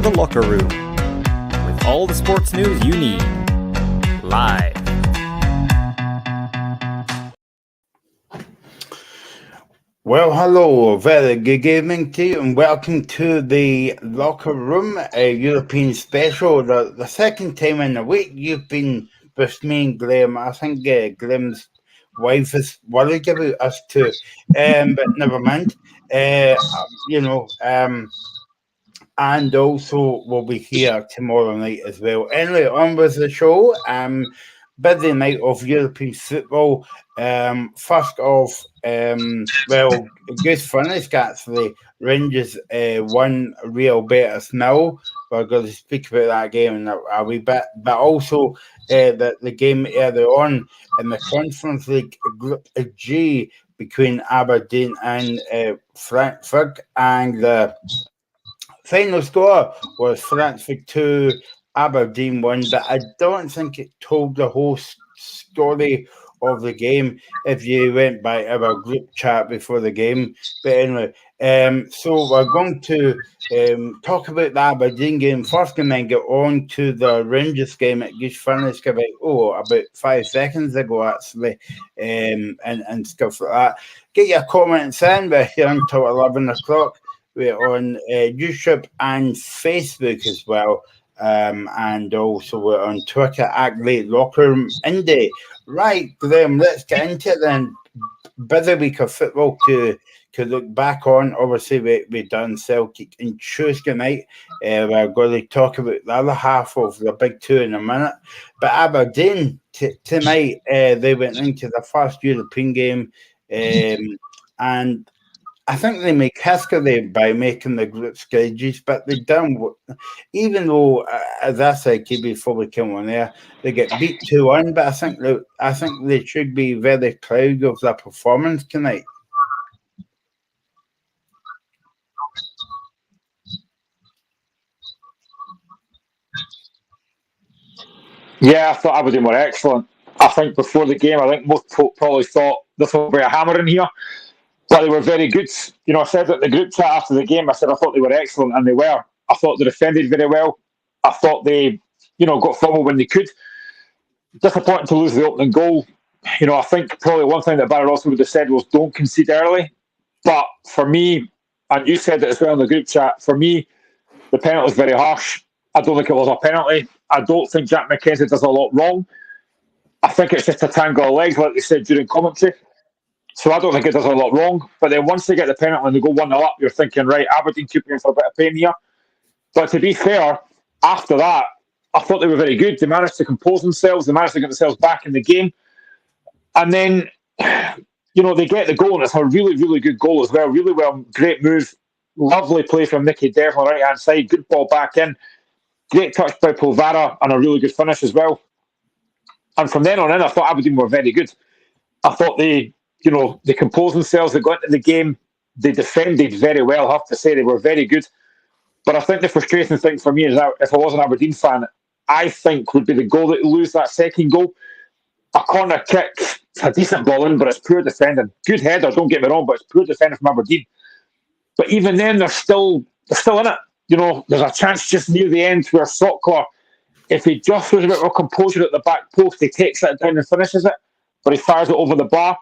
The Locker Room, with all the sports news you need, live. Well, hello, very good evening to you, and welcome to the Locker Room, a European special. The second time in a week you've been with me and Graham. I think Graham's wife is worried about us too, but never mind. And also we'll be here tomorrow night as well. Anyway, on with the show. Busy night of European football. First off, good finish actually. Rangers won Real Betis 0. We're going to speak about that game in a wee bit, but also the game earlier on in the Conference League Group G between Aberdeen and Frankfurt, and the final score was Frankfurt 2, Aberdeen 1, but I don't think it told the whole story of the game if you went by our group chat before the game. But anyway, so we're going to talk about the Aberdeen game first and then get on to the Rangers game. It just finished about 5 seconds ago, actually, and stuff like that. Get your comments in. We're here until 11 o'clock. We're on YouTube and Facebook as well. And also we're on Twitter at Great Locker Room Indie. Right, Graham, let's get into it then. Busy week of football to look back on. Obviously, we done Celtic and Tuesday night. We're going to talk about the other half of the big two in a minute. But Aberdeen tonight, they went into the first European game, and I think they make history by making the group stages, but they done, even though, as I said before we came on there, they get beat 2-1, but I think they should be very proud of their performance tonight. Yeah, I thought Aberdeen were excellent. I think before the game, I think most probably thought this will be a hammer in here. But they were very good. You know, I said that the group chat after the game, I said I thought they were excellent, and they were. I thought they defended very well. I thought they, got forward when they could. Disappointing to lose the opening goal. I think probably one thing that Barry Ross would have said was don't concede early. But for me, and you said it as well in the group chat, for me, the penalty was very harsh. I don't think it was a penalty. I don't think Jack McKenzie does a lot wrong. I think it's just a tangle of legs, like they said during commentary. So I don't think it does a lot wrong. But then once they get the penalty and they go 1-0 up, you're thinking, right, Aberdeen could be in for a bit of pain here. But to be fair, after that, I thought they were very good. They managed to compose themselves. They managed to get themselves back in the game. And then, they get the goal, and it's a really, really good goal as well. Really well, great move. Lovely play from Nicky Dev on the right-hand side. Good ball back in. Great touch by Polvara and a really good finish as well. And from then on in, I thought Aberdeen were very good. I thought they composed themselves. They got into the game. They defended very well, I have to say. They were very good. But I think the frustrating thing for me is that if I was an Aberdeen fan, I think would be the goal that lose that second goal. A corner kick, it's a decent ball in, but it's poor defending. Good header, don't get me wrong, but it's poor defending from Aberdeen. But even then, they're still in it. There's a chance just near the end where Sockler, if he just shows a bit more composure at the back post, he takes it down and finishes it, but he fires it over the bar.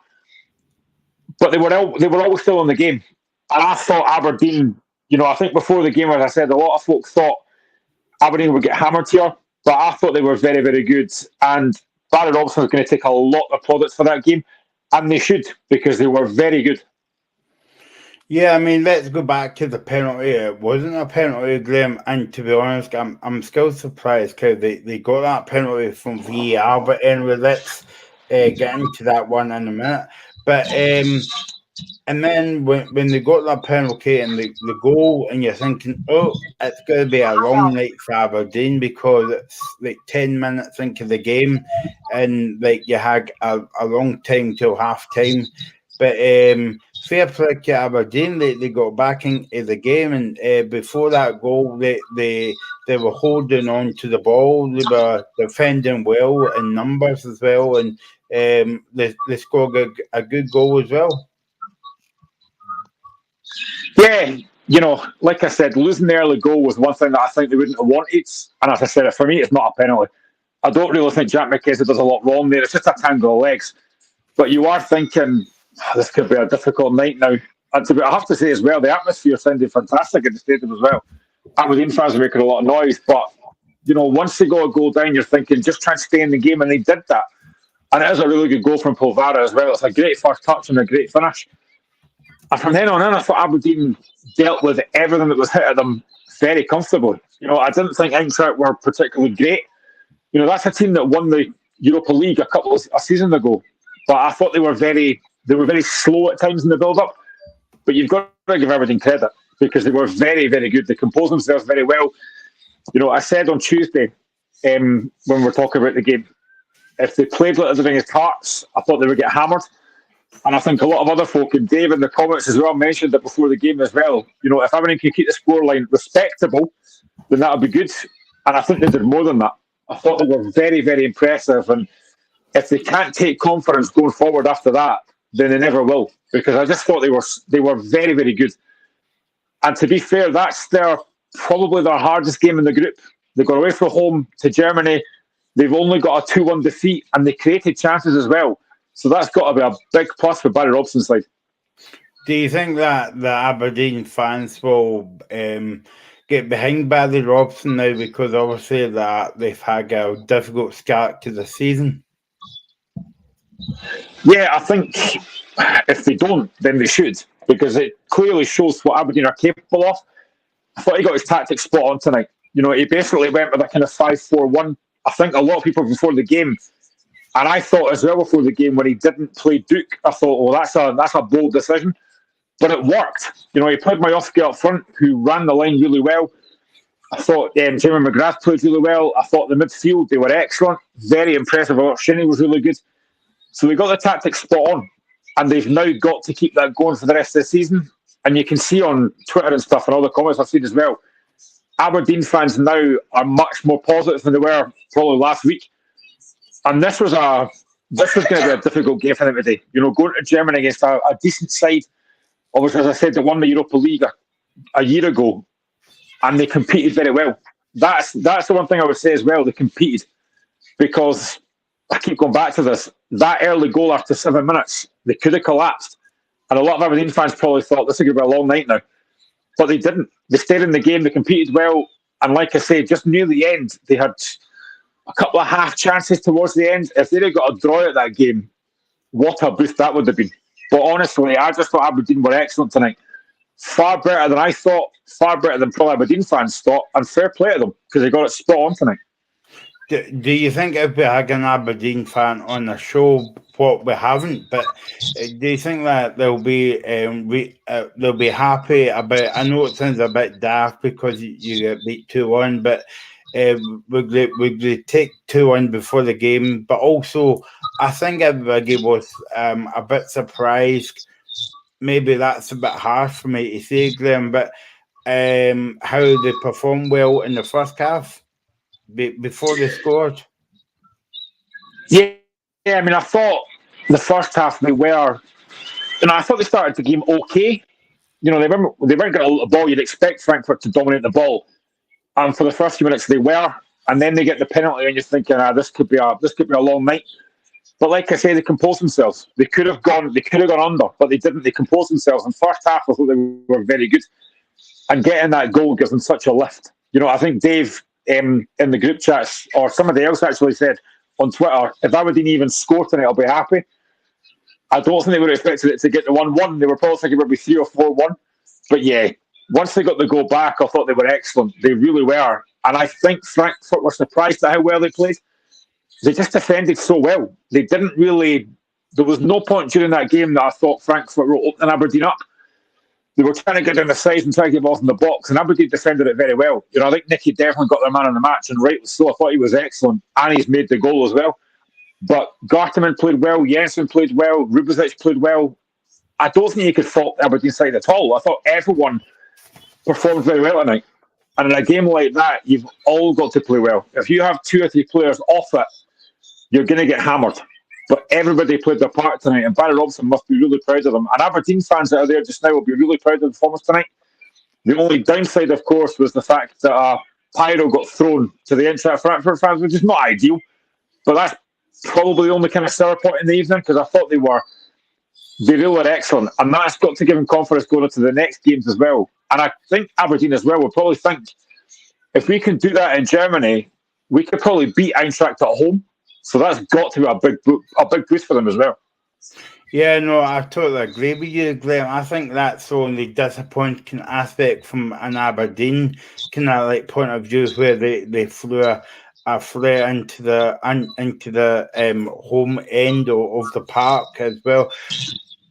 But they were always still in the game. And I thought Aberdeen, I think before the game, as I said, a lot of folks thought Aberdeen would get hammered here, but I thought they were very, very good. And Barry Robson is going to take a lot of plaudits for that game, and they should, because they were very good. Yeah, I mean, let's go back to the penalty. It wasn't a penalty, Graham, and to be honest, I'm still surprised because they got that penalty from VAR. But anyway, let's get into that one in a minute. But and then when they got that penalty and the goal, and you're thinking, it's going to be a long night for Aberdeen because it's like 10 minutes into the game, and like you had a long time till half time. But fair play to Aberdeen, they got back into the game, and before that goal, they were holding on to the ball. They were defending well in numbers as well, and they scored a good goal as well. Yeah, like I said, losing the early goal was one thing that I think they wouldn't have wanted. And as I said, for me, it's not a penalty. I don't really think Jack McKenzie does a lot wrong there. It's just a tangle of legs. But you are thinking, this could be a difficult night now. And I have to say as well, the atmosphere sounded fantastic at the stadium as well. Aberdeen fans were making a lot of noise. But, once they got a goal down, you're thinking, just try and stay in the game. And they did that. And it is a really good goal from Polvara as well. It's a great first touch and a great finish. And from then on in, I thought Aberdeen dealt with everything that was hit at them very comfortably. I didn't think Eintracht were particularly great. That's a team that won the Europa League a season ago. But I thought they were very slow at times in the build-up. But you've got to give Aberdeen credit because they were very, very good. They composed themselves very well. I said on Tuesday when we were talking about the game, if they played like the ring of tarts, I thought they would get hammered. And I think a lot of other folk, and Dave in the comments as well, mentioned it before the game as well. If Aberdeen can keep the scoreline respectable, then that would be good. And I think they did more than that. I thought they were very, very impressive. And if they can't take confidence going forward after that, then they never will. Because I just thought they were very, very good. And to be fair, that's probably their hardest game in the group. They got away from home to Germany. They've only got a 2-1 defeat, and they created chances as well. So that's got to be a big plus for Barry Robson's side. Do you think that the Aberdeen fans will get behind Barry Robson now because obviously that they've had a difficult start to the season? Yeah, I think if they don't, then they should, because it clearly shows what Aberdeen are capable of. I thought he got his tactics spot on tonight. He basically went with a kind of 5-4-1. I think a lot of people before the game, and I thought as well before the game when he didn't play Duke, I thought, that's a bold decision. But it worked. He played Majowski up front, who ran the line really well. I thought Jamie McGrath played really well. I thought the midfield, they were excellent. Very impressive. Shinnie was really good. So they got the tactics spot on. And they've now got to keep that going for the rest of the season. And you can see on Twitter and stuff and all the comments I've seen as well, Aberdeen fans now are much more positive than they were probably last week. And this was going to be a difficult game for them today. Going to Germany against a decent side, obviously, as I said, they won the Europa League a year ago, and they competed very well. That's the one thing I would say as well. They competed because I keep going back to this. That early goal after 7 minutes, they could have collapsed, and a lot of Aberdeen fans probably thought this is going to be a long night now, but they didn't. They stayed in the game. They competed well, and like I say, just near the end, they had a couple of half chances towards the end. If they'd have got a draw at that game, what a boost that would have been. But honestly, I just thought Aberdeen were excellent tonight. Far better than I thought, far better than probably Aberdeen fans thought, and fair play to them because they got it spot on tonight. Do you think if we had an Aberdeen fan on the show, what we haven't, but do you think that they'll be happy about? I know it sounds a bit daft because you get beat 2-1, but would they take 2-1 before the game? But also, I think everybody was a bit surprised. Maybe that's a bit harsh for me to say, Graham, but how they performed well in the first half before they scored. Yeah. I mean, I thought the first half they were. I thought they started the game okay. They weren't getting a ball. You'd expect Frankfurt to dominate the ball. And for the first few minutes, they were, and then they get the penalty, and you're thinking, this could be a long night. But like I say, they composed themselves. They could have gone under, but they didn't. They composed themselves. In the first half, I thought they were very good, and getting that goal gives them such a lift. I think Dave in the group chats, or somebody else actually said on Twitter, if Aberdeen even score tonight, I'll be happy. I don't think they would have expected it to get to 1-1. They were probably thinking it would be 3 or 4-1. But yeah, once they got the goal back, I thought they were excellent. They really were. And I think Frankfurt were surprised at how well they played. They just defended so well. They didn't really... There was no point during that game that I thought Frankfurt were opening Aberdeen up. They were trying to get down the sides and try to get balls in the box, and Aberdeen defended it very well. I think Nicky Devlin got their man of the match, and rightly so. I thought he was excellent, and he's made the goal as well. But Garteman played well, Jensen played well, Rubezic played well. I don't think you could fault the Aberdeen side at all. I thought everyone performed very well tonight. And in a game like that, you've all got to play well. If you have 2 or 3 players off it, you're going to get hammered. But everybody played their part tonight, and Barry Robson must be really proud of them. And Aberdeen fans that are there just now will be really proud of the performance tonight. The only downside, of course, was the fact that pyro got thrown to the inside Frankfurt fans, which is not ideal. But that's probably the only kind of sour point in the evening, because I thought they really were excellent. And that's got to give them confidence going into the next games as well. And I think Aberdeen as well will probably think, if we can do that in Germany, we could probably beat Eintracht at home. So that's got to be a big boost for them as well. Yeah, no, I totally agree with you, Graham. I think that's the only disappointing aspect from an Aberdeen kind of like point of view, where they flew a flare into the home end of the park as well.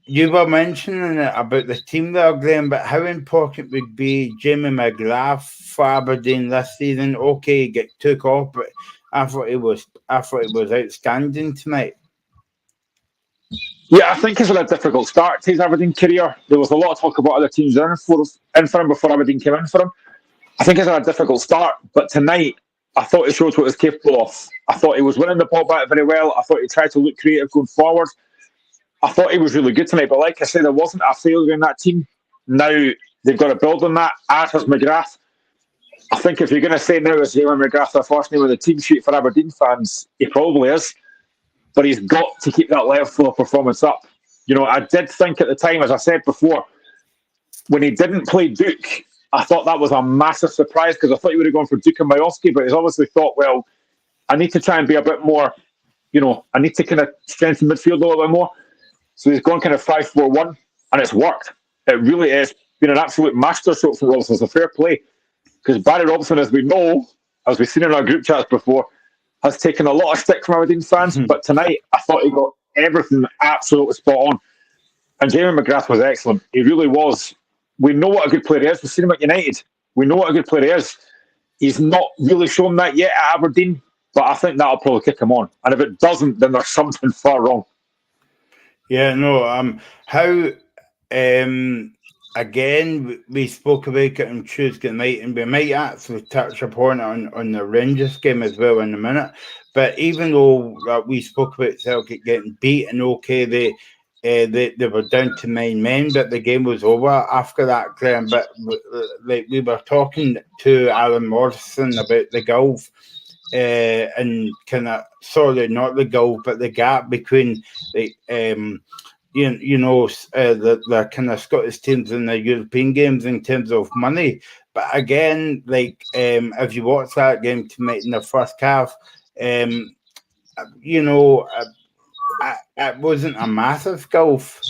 You were mentioning about the team there, Graham, but how important would be Jamie McGrath for Aberdeen this season? Okay, he get took off, but I thought it was outstanding tonight. Yeah, I think he's had a difficult start to his Aberdeen career. There was a lot of talk about other teams in for him before Aberdeen came in for him. I think he's had a difficult start, but tonight I thought he showed what he was capable of. I thought he was winning the ball back very well. I thought he tried to look creative going forward. I thought he was really good tonight, but like I said, there wasn't a failure in that team. Now they've got to build on that, as has McGrath. I think if you're going to say now is Jamie McGrath the first name on the team sheet for Aberdeen fans, he probably is. But he's got to keep that level of performance up. You know, I did think at the time, as I said before, when he didn't play Duke, I thought that was a massive surprise, because I thought he would have gone for Duke and Majowski, but he's obviously thought, well, I need to try and be a bit more, I need to kind of strengthen midfield a little bit more. So he's gone kind of 5-4-1, and it's worked. It really has been an absolute masterstroke for Robson. It's a fair play, because Barry Robson, as we know, as we've seen in our group chats before, has taken a lot of stick from Aberdeen fans, but tonight I thought he got everything absolutely spot on. And Jamie McGrath was excellent. He really was. We know what a good player he is. We've seen him at United. We know what a good player he is. He's not really shown that yet at Aberdeen, but I think that'll probably kick him on. And if it doesn't, then there's something far wrong. Yeah, no. How again, we spoke about it on Tuesday night, and we might actually touch upon it on the Rangers game as well in a minute. But even though we spoke about Celtic getting beat, and okay, they were down to 9 men, but the game was over after that, Graham. But like we were talking to Alan Morrison about the gulf, and kind of not the gulf, but the gap between the the kind of Scottish teams in the European games in terms of money. But again, like if you watch that game tonight in the first half, it wasn't a massive gulf.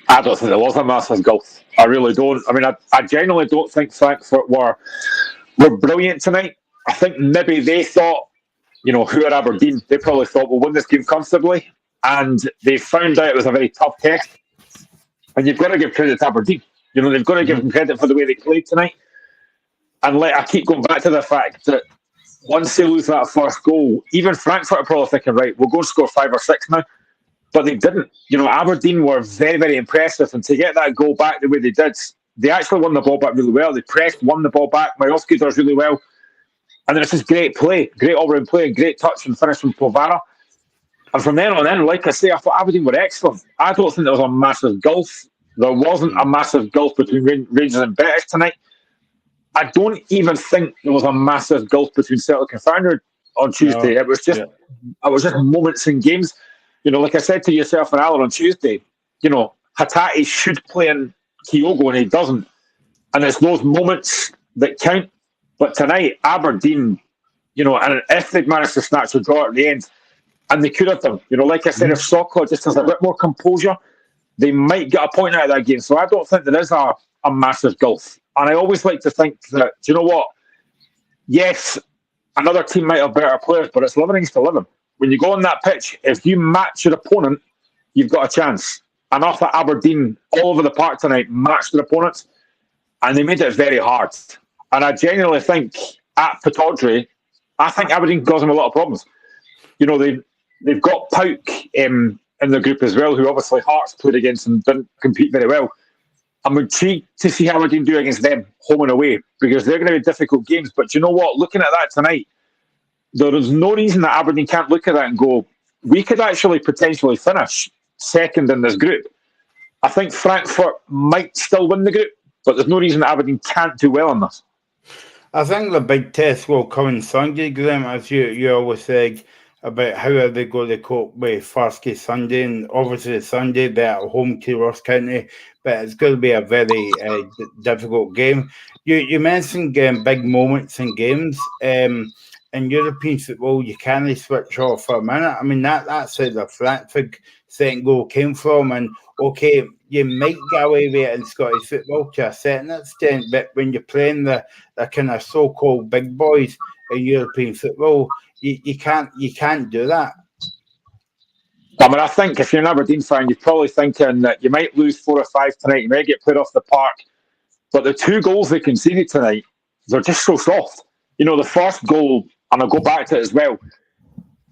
I don't think there was a massive gulf. I really don't. I mean, I genuinely don't think Frankfurt were brilliant tonight. I think maybe they thought, who are Aberdeen? They probably thought we'll win this game comfortably. And they found out it was a very tough test. And you've got to give credit to Aberdeen. They've got to give them credit for the way they played tonight. And I keep going back to the fact that once they lose that first goal, even Frankfurt are probably thinking, right, we'll go and score 5 or 6 now. But they didn't. Aberdeen were very, very impressive. And to get that goal back the way they did, they actually won the ball back really well. They pressed, won the ball back. Majowski does really well. And then it's just great play, great all-round play, and great touch and finish from Povara. And from then on in, like I say, I thought Aberdeen were excellent. I don't think there was a massive gulf. There wasn't a massive gulf between Rangers and Betis tonight. I don't even think there was a massive gulf between Celtic and Feyenoord on Tuesday. No, it was just moments in games. Like I said to yourself and Alan on Tuesday, Hatate should play in Kyogo and he doesn't. And it's those moments that count. But tonight, Aberdeen, and if they'd managed to snatch a draw at the end, and they could have done, like I said, if Sokol just has a bit more composure, they might get a point out of that game. So I don't think there is a massive gulf. And I always like to think that, do you know what? Yes, another team might have better players, but it's 11 against 11. When you go on that pitch, if you match your opponent, you've got a chance. And I thought Aberdeen, all over the park tonight, matched their opponents, and they made it very hard. And I genuinely think at Pittodrie, I think Aberdeen caused them a lot of problems. They've got Pauk in the group as well, who obviously Hearts played against and didn't compete very well. I'm intrigued to see how Aberdeen do against them, home and away, because they're going to be difficult games. But you know what? Looking at that tonight, there is no reason that Aberdeen can't look at that and go, we could actually potentially finish second in this group. I think Frankfurt might still win the group, but there's no reason that Aberdeen can't do well on this. I think the big test will come on Sunday, Graham, as you always said, about how are they going to cope with first game Sunday, and obviously Sunday they're at home to Ross County, but it's going to be a very difficult game. You mentioned big moments in games. In European football, you can't switch off for a minute. I mean, that's how the Frankfurt second goal came from. And okay, you might get away with it in Scottish football to a certain extent, but when you're playing the kind of so-called big boys in European football, you can't do that. I mean, I think if you're an Aberdeen fan, you're probably thinking that you might lose 4 or 5 tonight, you might get put off the park. But the 2 goals they conceded tonight, they're just so soft. You know, the first goal, and I'll go back to it as well,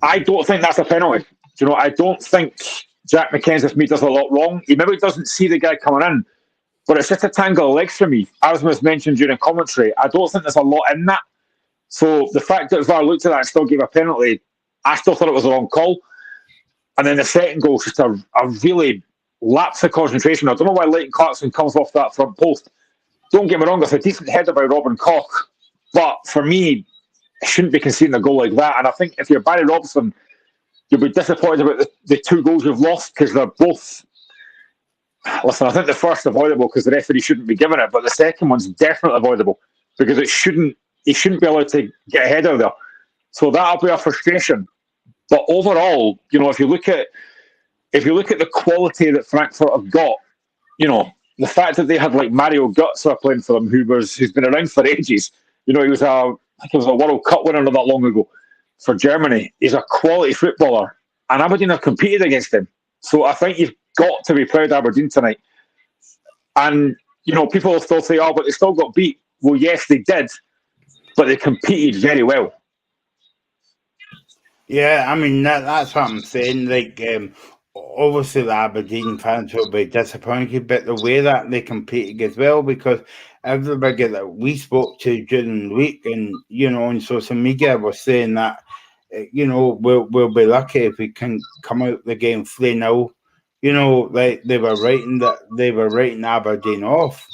I don't think that's a penalty. You know, I don't think Jack McKenzie Smith does a lot wrong. He maybe doesn't see the guy coming in, but it's just a tangle of legs for me. As was mentioned during commentary, I don't think there's a lot in that. So the fact that VAR looked at that and still gave a penalty, I still thought it was a wrong call. And then the second goal is just a really lapse of concentration. I don't know why Leighton Clarkson comes off that front post. Don't get me wrong, it's a decent header by Robin Koch. But for me, it shouldn't be conceding a goal like that. And I think if you're Barry Robson, you'll be disappointed about the 2 goals you've lost because they're both... Listen, I think the first avoidable because the referee shouldn't be giving it, but the second one's definitely avoidable because he shouldn't be allowed to get ahead of there. So that'll be a frustration. But overall, you know, if you look at the quality that Frankfurt have got, you know, the fact that they had like Mario Götze playing for them, who's been around for ages. You know, he was a World Cup winner not that long ago for Germany. He's a quality footballer, and Aberdeen have competed against him. So I think you've got to be proud of Aberdeen tonight. And you know, people will still say, "Oh, but they still got beat." Well, yes, they did, but they competed very well. Yeah, I mean that's what I'm saying. Like, obviously the Aberdeen fans will be disappointed, but the way that they competed as well, because everybody that we spoke to during the week, and you know, on social media, was saying that you know we'll be lucky if we can come out the game 3-0. You know, like they were writing Aberdeen off.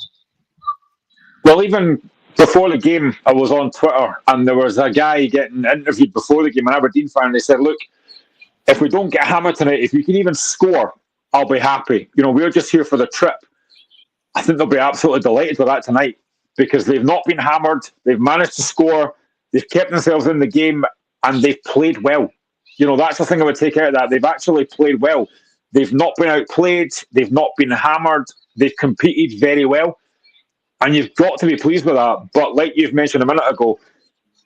Well, even before the game, I was on Twitter and there was a guy getting interviewed before the game, an Aberdeen fan, and they said, look, if we don't get hammered tonight, if we can even score, I'll be happy. You know, we're just here for the trip. I think they'll be absolutely delighted with that tonight because they've not been hammered, they've managed to score, they've kept themselves in the game, and they've played well. You know, that's the thing I would take out of that. They've actually played well. They've not been outplayed, they've not been hammered, they've competed very well. And you've got to be pleased with that. But like you've mentioned a minute ago,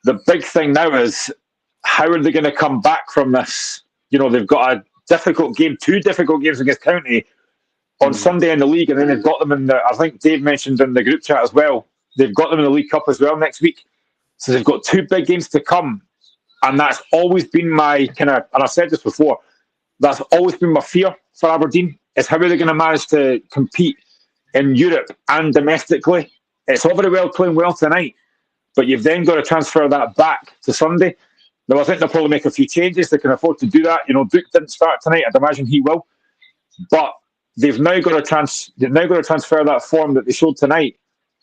the big thing now is how are they going to come back from this? You know, they've got a difficult game, 2 difficult games against County on Sunday in the league, and then they've got them in the, I think Dave mentioned in the group chat as well, they've got them in the League Cup as well next week. So they've got 2 big games to come. And that's always been my kind of, and I've said this before, that's always been my fear for Aberdeen, is how are they going to manage to compete in Europe and domestically. It's all very well playing well tonight, but you've then got to transfer that back to Sunday. Now, I think they'll probably make a few changes. They can afford to do that. You know, Duke didn't start tonight. I'd imagine he will. But they've now got to transfer that form that they showed tonight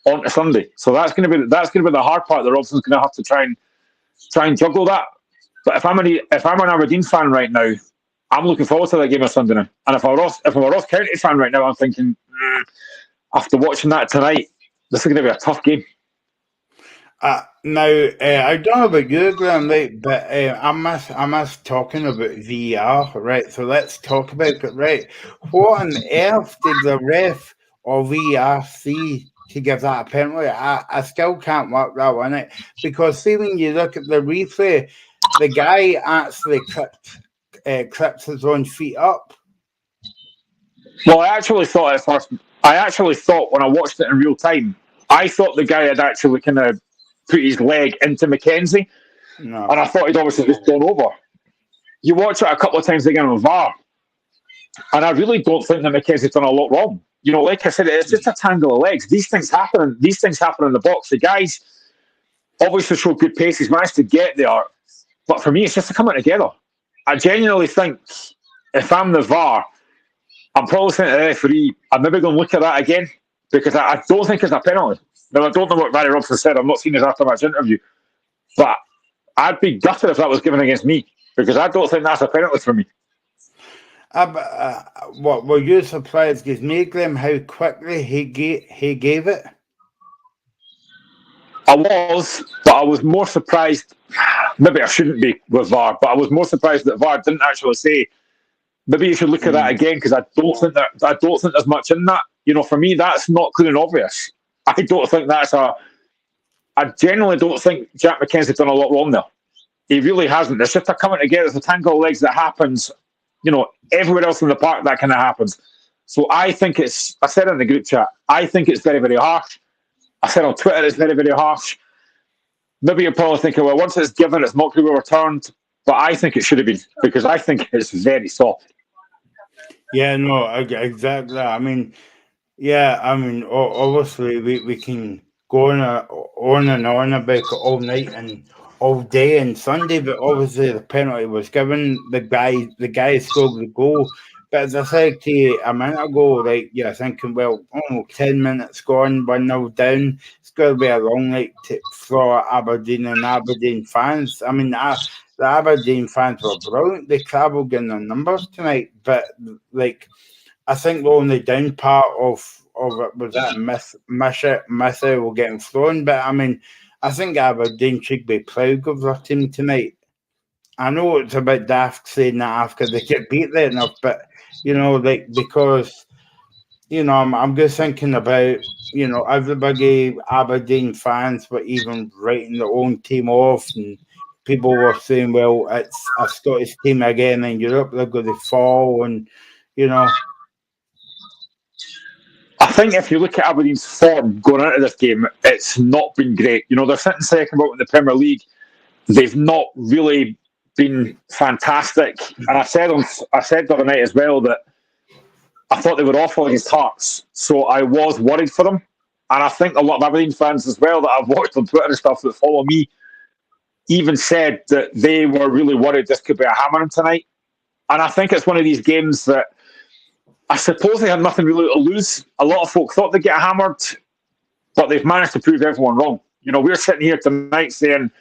onto Sunday. So that's going to be the hard part that Robson's going to have to try and juggle that. But if I'm an Aberdeen fan right now, I'm looking forward to that game on Sunday night. And if I'm a Ross County fan right now, I'm thinking, after watching that tonight, this is going to be a tough game. Now, I don't know about you, Graham, right, but I must talking about VAR, right? So let's talk about it, right? What on earth did the ref or VAR see to give that a penalty? I still can't work that one out, because see, when you look at the replay, the guy actually clips his own feet up. Well, I actually thought at first, when I watched it in real time, I thought the guy had actually kind of put his leg into McKenzie, and I thought he'd obviously just gone over. You watch it a couple of times again on VAR, and I really don't think that McKenzie's done a lot wrong. You know, like I said, it's just a tangle of legs. These things happen in the box. The guys obviously showed good pace. He's managed to get there, but for me, it's just coming together. I genuinely think if I'm the VAR, I'm probably saying to the referee, I'm maybe going to look at that again, because I don't think it's a penalty. Now, I don't know what Barry Robson said. I've not seen his after-match interview. But I'd be gutted if that was given against me, because I don't think that's a penalty for me. What were you surprised, because Graham, how quickly he gave it? I was, but I was more surprised. Maybe I shouldn't be with VAR, but I was more surprised that VAR didn't actually say, maybe you should look at that again, because I don't think there's much in that. For me, that's not clear and obvious. I don't think I generally don't think Jack McKenzie's done a lot wrong there. He really hasn't. It's just a coming together. It's a tangle of legs that happens. Everywhere else in the park that kind of happens. So I think I said in the group chat, I think it's very, very harsh. I said on Twitter it's very, very harsh. Maybe you're probably thinking, well, once it's given, it's not going to be returned. But I think it should have been, because I think it's very soft. Yeah, no, exactly. Obviously we can go on and on about it all night and all day and Sunday, but obviously the penalty was given. The guy scored the goal. But as I said to you a minute ago, you're thinking, well, 10 minutes gone, 1-0 down. It's going to be a long night for Aberdeen and Aberdeen fans. The Aberdeen fans were brilliant. They travelled in their numbers tonight, but I think the only down part of it was that Missile getting thrown. But I think Aberdeen should be proud of their team tonight. I know it's a bit daft saying that after they get beat there enough, but because I'm just thinking about everybody, Aberdeen fans were even writing their own team off, and people were saying, well, it's a Scottish team again in Europe, they're going to fall, and I think if you look at Aberdeen's form going into this game, it's not been great. They're sitting second out in the Premier League. They've not really been fantastic. And I said the other night as well that I thought they were awful against Hearts. So I was worried for them. And I think a lot of Aberdeen fans as well that I've watched on Twitter and stuff that follow me even said that they were really worried this could be a hammering tonight. And I think it's one of these games that I suppose they had nothing really to lose. A lot of folk thought they'd get hammered, but they've managed to prove everyone wrong. We're sitting here tonight saying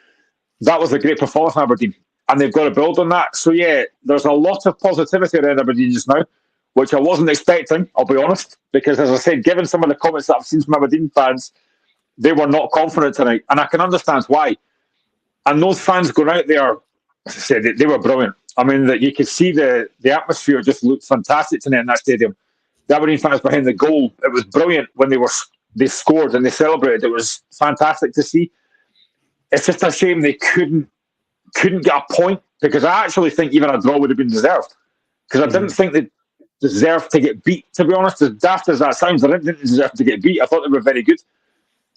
that was a great performance from Aberdeen, and they've got to build on that. So, yeah, there's a lot of positivity around Aberdeen just now, which I wasn't expecting, I'll be honest, because, as I said, given some of the comments that I've seen from Aberdeen fans, they were not confident tonight, and I can understand why. And those fans going out there, as I said, they were brilliant. That you could see the atmosphere just looked fantastic tonight in that stadium. The Aberdeen fans behind the goal, it was brilliant when they scored and they celebrated. It was fantastic to see. It's just a shame they couldn't get a point, because I actually think even a draw would have been deserved. Because I didn't think they deserved to get beat, to be honest. As daft as that sounds, I didn't think they deserved to get beat. I thought they were very good.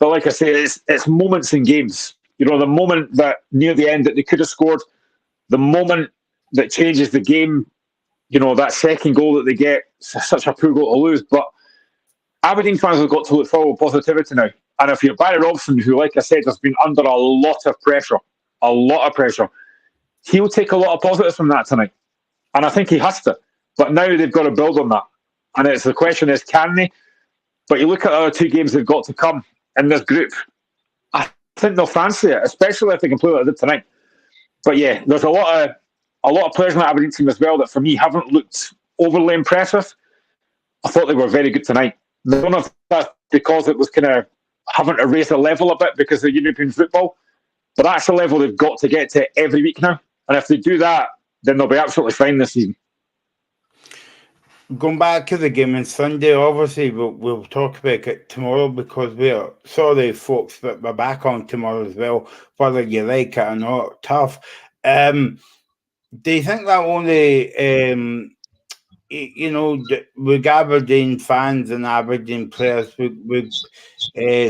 But like I say, it's moments in games. The moment that near the end that they could have scored, the moment that changes the game, that second goal that they get, such a poor goal to lose. But Aberdeen fans have got to look forward with positivity now. And if you're Barry Robson, who, like I said, has been under a lot of pressure, he'll take a lot of positives from that tonight. And I think he has to. But now they've got to build on that. And the question is, can they? But you look at the other two games they've got to come in this group, I think they'll fancy it, especially if they can play like they did tonight. But yeah, there's a lot of players in the Aberdeen team as well that for me haven't looked overly impressive. I thought they were very good tonight. I don't know if that's because it was kind of having to raise the level a bit because of European football, but that's the level they've got to get to every week now. And if they do that, then they'll be absolutely fine this season. Going back to the game on Sunday, obviously we'll talk about it tomorrow, because we're sorry, folks, but we're back on tomorrow as well, whether you like it or not. Tough. Do you think that only, with Aberdeen fans and Aberdeen players would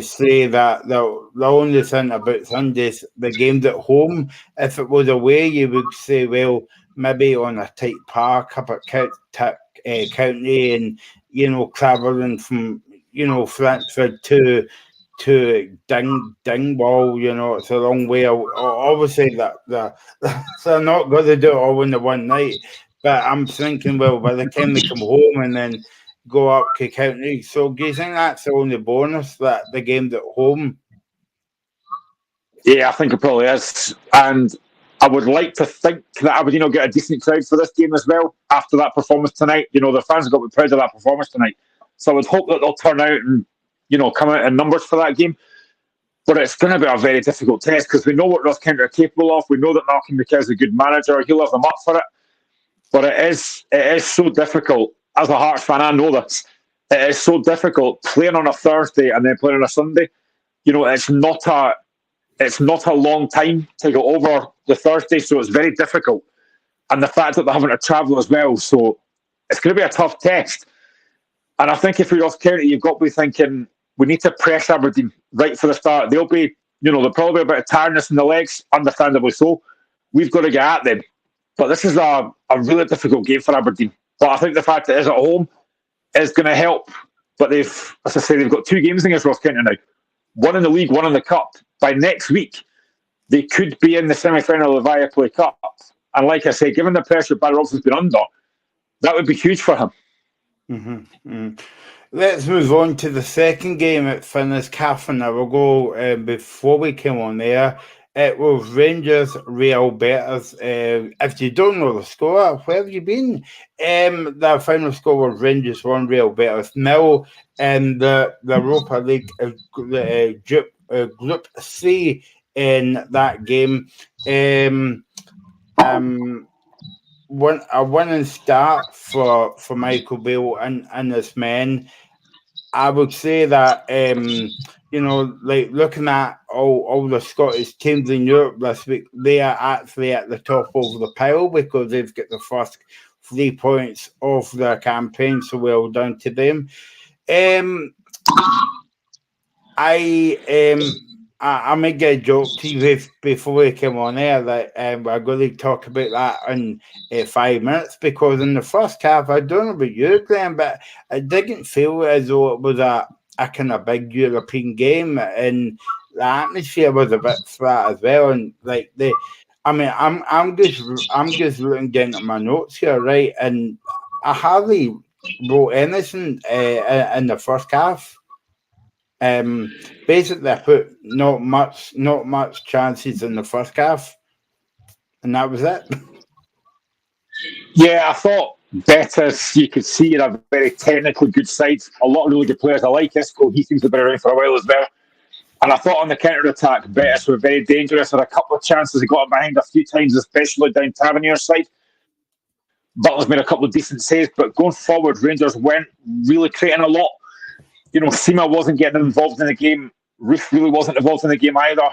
say that the only thing about Sundays, the game's at home? If it was away, you would say, well, maybe on a tight park up at County, and travelling from Flintford to Dingwall, it's a long way. Obviously, that they're not going to do it all in the one night. But I'm thinking, well, by the time they come home and then go up to County. So do you think that's the only bonus, that the game's at home? Yeah, I think it probably is. And I would like to think that Aberdeen will get a decent crowd for this game as well after that performance tonight. The fans have got to be proud of that performance tonight. So I would hope that they'll turn out and, come out in numbers for that game. But it's going to be a very difficult test because we know what Ross Kent are capable of. We know that Malcolm McKay is a good manager. He'll have them up for it. But it is so difficult. As a Hearts fan, I know this. It is so difficult playing on a Thursday and then playing on a Sunday. It's not a long time to go over the Thursday, so it's very difficult. And the fact that they're having to travel as well, so it's going to be a tough test. And I think if you're Ross County, you've got to be thinking, we need to press Aberdeen right for the start. They'll probably be a bit of tiredness in the legs, understandably so. We've got to get at them. But this is a really difficult game for Aberdeen. But I think the fact that it is at home is going to help. But they've got 2 games against Ross County now. One in the league, one in the cup. By next week, they could be in the semi-final of the Viaplay Cup. And like I say, given the pressure Barry Robson's been under, that would be huge for him. Mm-hmm. Let's move on to the second game at Finn's Calf an hour ago. Before we came on there, it was Rangers Real Betis. If you don't know the score, where have you been? The final score was Rangers 1, Real Betis 0 in the Europa League Group C in that game. A winning start for Michael Beale and his men. I would say that like looking at all the Scottish teams in Europe this week, they are actually at the top of the pile because they've got the first 3 points of their campaign. So well done to them. I may get a joke to you before we came on air that we're going to talk about that in 5 minutes, because in the first half, I don't know about you, Glenn, but it didn't feel as though it was a kind of big European game, and the atmosphere was a bit flat as well. And I'm just looking down at my notes here, right? And I hardly wrote anything in the first half. Basically, I put not much chances in the first half, and that was it. Yeah, I thought Betis, you could see, are a very technically good side. A lot of really good players. I like Isco. He seems to have been around for a while as well. And I thought on the counter-attack, Betis were very dangerous. Had a couple of chances. They got behind a few times, especially down Tavernier's side. Butler's made a couple of decent saves, but going forward, Rangers weren't really creating a lot. Sima wasn't getting involved in the game. Roof really wasn't involved in the game either.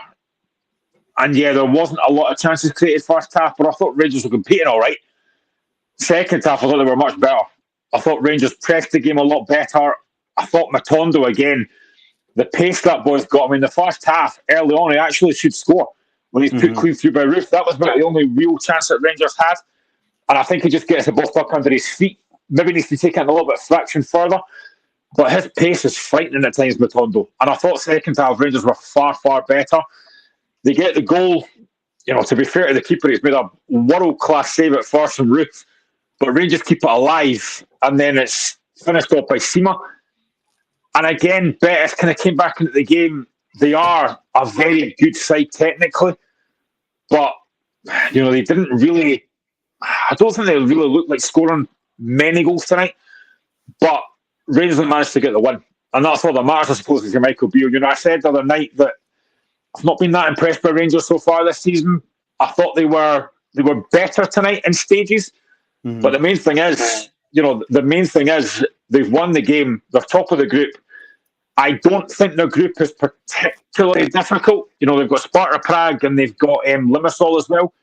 And yeah, there wasn't a lot of chances created first half, but I thought Rangers were competing all right. Second half, I thought they were much better. I thought Rangers pressed the game a lot better. I thought Matondo, again, the pace that boy's got. I mean, the first half, early on, he actually should score. When he's put clean through by Roof, that was about the only real chance that Rangers had. And I think he just gets the ball stuck under his feet. Maybe needs to take it a little bit fraction further. But his pace is frightening at times, Matondo. And I thought second half, Rangers were far, far better. They get the goal. To be fair to the keeper, he's made a world-class save at first from Roof. But Rangers keep it alive. And then it's finished off by Sima. And again, Betis kind of came back into the game. They are a very good side technically. But, they didn't really... I don't think they really looked like scoring many goals tonight. But Rangers managed to get the win. And that's all that matters, I suppose, is your Michael Beale. I said the other night that I've not been that impressed by Rangers so far this season. I thought they were better tonight in stages. Mm-hmm. But the main thing is, they've won the game. They're top of the group. I don't think their group is particularly difficult. They've got Sparta Prague and they've got Limassol as well.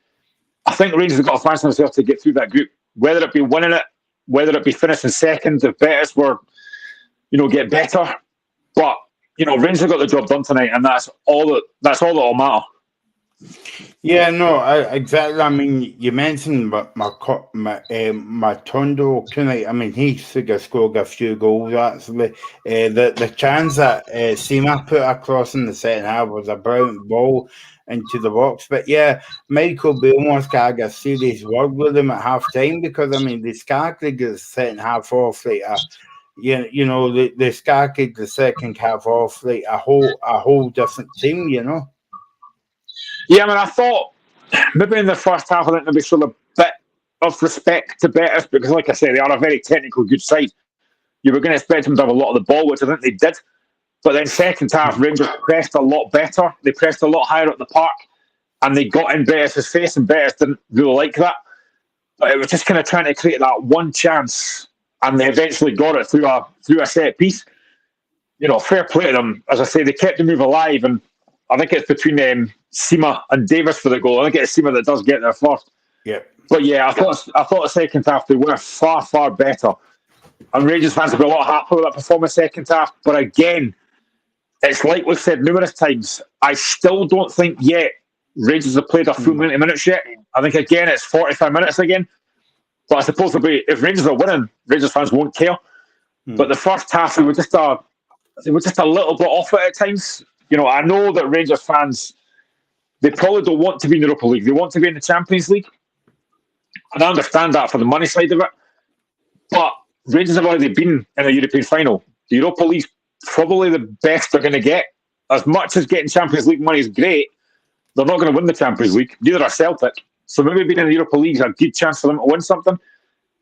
I think Rangers have got to fancy themselves to get through that group, whether it be winning it, whether it be finishing second, if Betis were, get better. But, Rangers have got the job done tonight, and that's all that'll matter. Yeah, no, exactly. I mean, you mentioned Matondo tonight. I mean, he should have scored a few goals, actually. The chance that Sima put across in the second half was a brilliant ball into the box. But yeah, Michael Beale almost got a serious word with him at half time, because I mean, they can't get the second half off like you know, they started the second half off like a whole different team, you know. Yeah, I mean, I thought maybe in the first half, I think maybe showed a bit of respect to Betis because, like I say, they are a very technical, good side. You were going to expect them to have a lot of the ball, which I think they did. But then second half, Rangers pressed a lot better. They pressed a lot higher at the park, and they got in Betis' face, and Betis didn't really like that. But it was just kind of trying to create that one chance, and they eventually got it through a set piece. You know, fair play to them. As I say, they kept the move alive, and I think it's between Seema and Davis for the goal. I think it's Seema that does get there first. Yeah. But yeah, I thought the second half they were far, far better. And Rangers fans will be a lot happier with that performance second half. But again, it's like we've said numerous times, I still don't think yet Rangers have played a full 90 minutes yet. I think again it's 45 minutes again. But I suppose if Rangers are winning, Rangers fans won't care. But the first half they were just a little bit off it at times. You know, I know that Rangers fans, they probably don't want to be in the Europa League. They want to be in the Champions League. And I understand that for the money side of it. But Rangers have already been in a European final. The Europa League's probably the best they're going to get. As much as getting Champions League money is great, they're not going to win the Champions League. Neither are Celtic. So maybe being in the Europa League is a good chance for them to win something.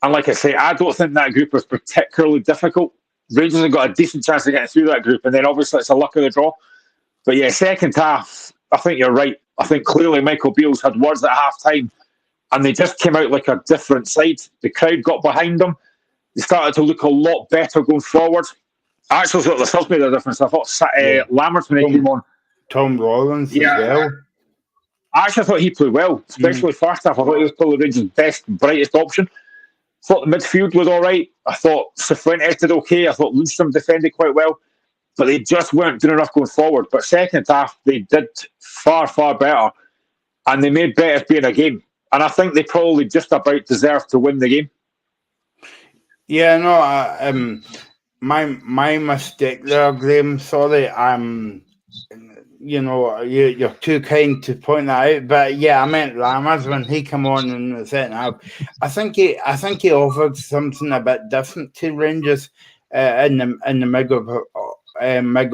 And like I say, I don't think that group was particularly difficult. Rangers have got a decent chance of getting through that group. And then obviously it's a luck of the draw. But yeah, second half, I think you're right. I think clearly Michael Beale's had words at half-time. And they just came out like a different side. The crowd got behind them. They started to look a lot better going forward. I actually thought the subs made a difference. I thought Lammers, when he came on. Tom Rollins as well. I actually thought he played well, especially first half. I thought he was probably Rangers' best, brightest option. I thought the midfield was all right. I thought Cifuentes did okay. I thought Lundstrom defended quite well. But they just weren't doing enough going forward. But second half, they did far, far better. And they made Betis be in a game. And I think they probably just about deserved to win the game. Yeah, no, my mistake there, Graham. Sorry, you know, you're too kind to point that out. But yeah, I meant Lammers when he came on in the second half. I think he offered something a bit different to Rangers in the middle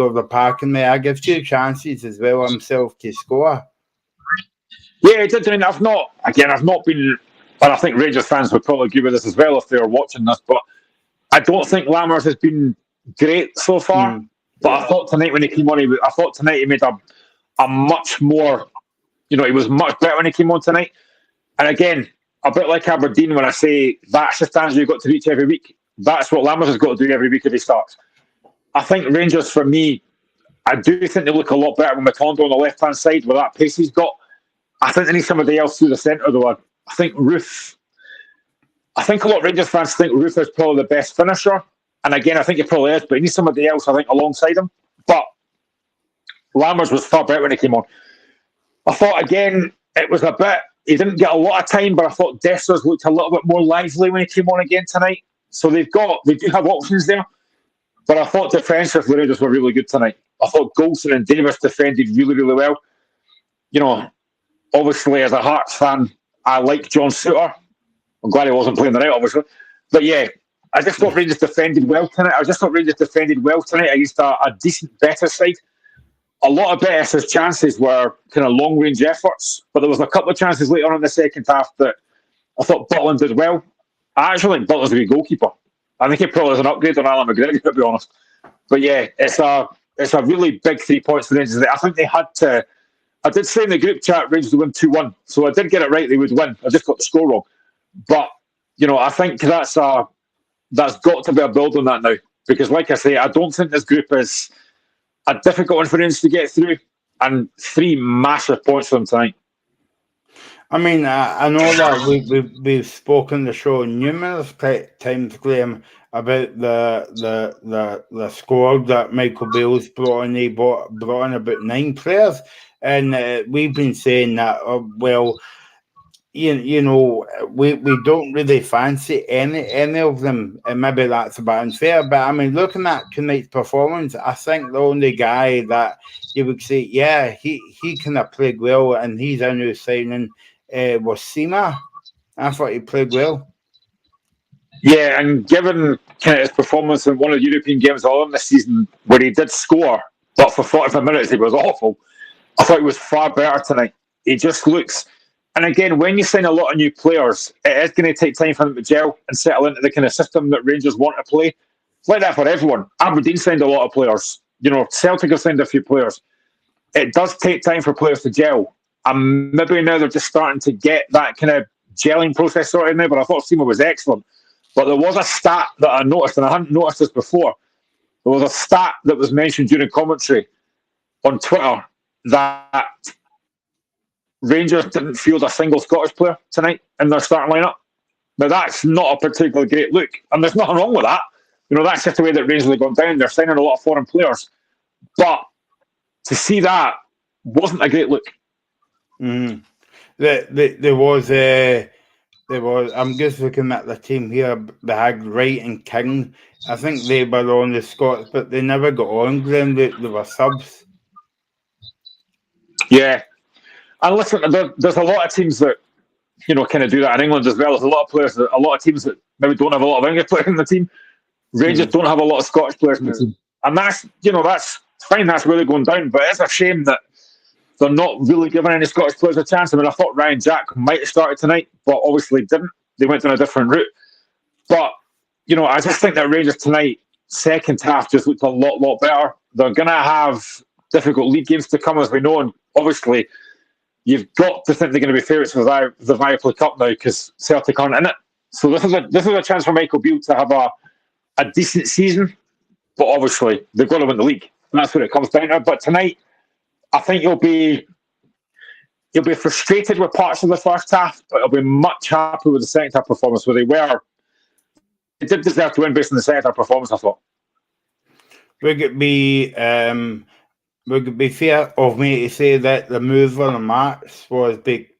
of the park, and I give two chances as well himself to score. Yeah, it did. I mean, I've not been, and I think Rangers fans would probably agree with this as well if they were watching this, but I don't think Lammers has been great so far. But I thought tonight when he came on, he made a much more, you know, he was much better when he came on tonight. And again, a bit like Aberdeen, when I say that's the standard you've got to reach every week, that's what Lammers has got to do every week if he starts. I think Rangers, for me, I do think they look a lot better with Matondo on the left-hand side with that pace he's got. I think they need somebody else through the centre, though. I think a lot of Rangers fans think Roof is probably the best finisher. And again, I think he probably is, but he needs somebody else, I think, alongside him. But Lammers was far better when he came on. I thought, again, it was a bit, he didn't get a lot of time, but I thought Dessers looked a little bit more lively when he came on again tonight. So they do have options there. But I thought defensively, Rangers were really good tonight. I thought Goldson and Davis defended really, really well. You know, obviously, as a Hearts fan, I like John Souttar. I'm glad he wasn't playing the night, obviously. But yeah, I just thought Rangers defended well tonight. Against a decent, better side. A lot of Betis' chances were kind of long-range efforts, but there was a couple of chances later on in the second half that I thought Butland did well. I actually think Butland's a good goalkeeper. I think he probably is an upgrade on Alan McGregor, to be honest. But yeah, it's a really big 3 points for Rangers. I think they had to. I did say in the group chat Rangers would win 2-1, so I did get it right. They would win. I just got the score wrong. But you know, I think that's got to be a build on that now, because, like I say, I don't think this group is a difficult one for Rangers to get through, and 3 massive points for them tonight. I mean, I know that we've spoken the show numerous times, Graham, about the squad that Michael Beale's brought in. He brought in about 9 players, and we've been saying that well, you know, we don't really fancy any of them, and maybe that's a bit unfair. But I mean, looking at tonight's performance, I think the only guy that you would say, yeah, he kind of played well, and he's a new signing, was Seema. I thought he played well. Yeah, and given kind of his performance in one of the European games all in this season, where he did score, but for 45 minutes he was awful, I thought he was far better tonight. He just looks. And again, when you sign a lot of new players, it is going to take time for them to gel and settle into the kind of system that Rangers want to play. It's like that for everyone. Aberdeen signed a lot of players. Celtic have signed a few players. It does take time for players to gel. And maybe now they're just starting to get that kind of gelling process sorted now, but I thought Seymour was excellent. But there was a stat that I noticed, and I hadn't noticed this before. There was a stat that was mentioned during commentary on Twitter that Rangers didn't field a single Scottish player tonight in their starting lineup. Now, that's not a particularly great look, and there's nothing wrong with that. That's just the way that Rangers have gone down. They're signing a lot of foreign players. But to see that wasn't a great look. Mm. There was. I'm just looking at the team here. They had Wright and King. I think they were on the Scots, but they never got on them. They were subs. Yeah. And listen, there's a lot of teams that, kind of do that in England as well. There's a lot of teams that maybe don't have a lot of English players in the team. Rangers don't have a lot of Scottish players in the team. And that's fine, that's really going down. But it's a shame that they're not really giving any Scottish players a chance. I mean, I thought Ryan Jack might have started tonight, but obviously didn't. They went on a different route. But, I just think that Rangers tonight, second half, just looked a lot better. They're going to have difficult league games to come, as we know. And obviously, you've got to think they're going to be favourites for the Viaplay Cup now because Celtic aren't in it. So this is a chance for Michael Beale to have a decent season. But obviously, they've got to win the league. And that's what it comes down to. But tonight, I think you'll be frustrated with parts of the first half, but you'll be much happy with the second half performance where they did deserve to win based on the second half performance, I thought. Would it be fair of me to say that the move on the match was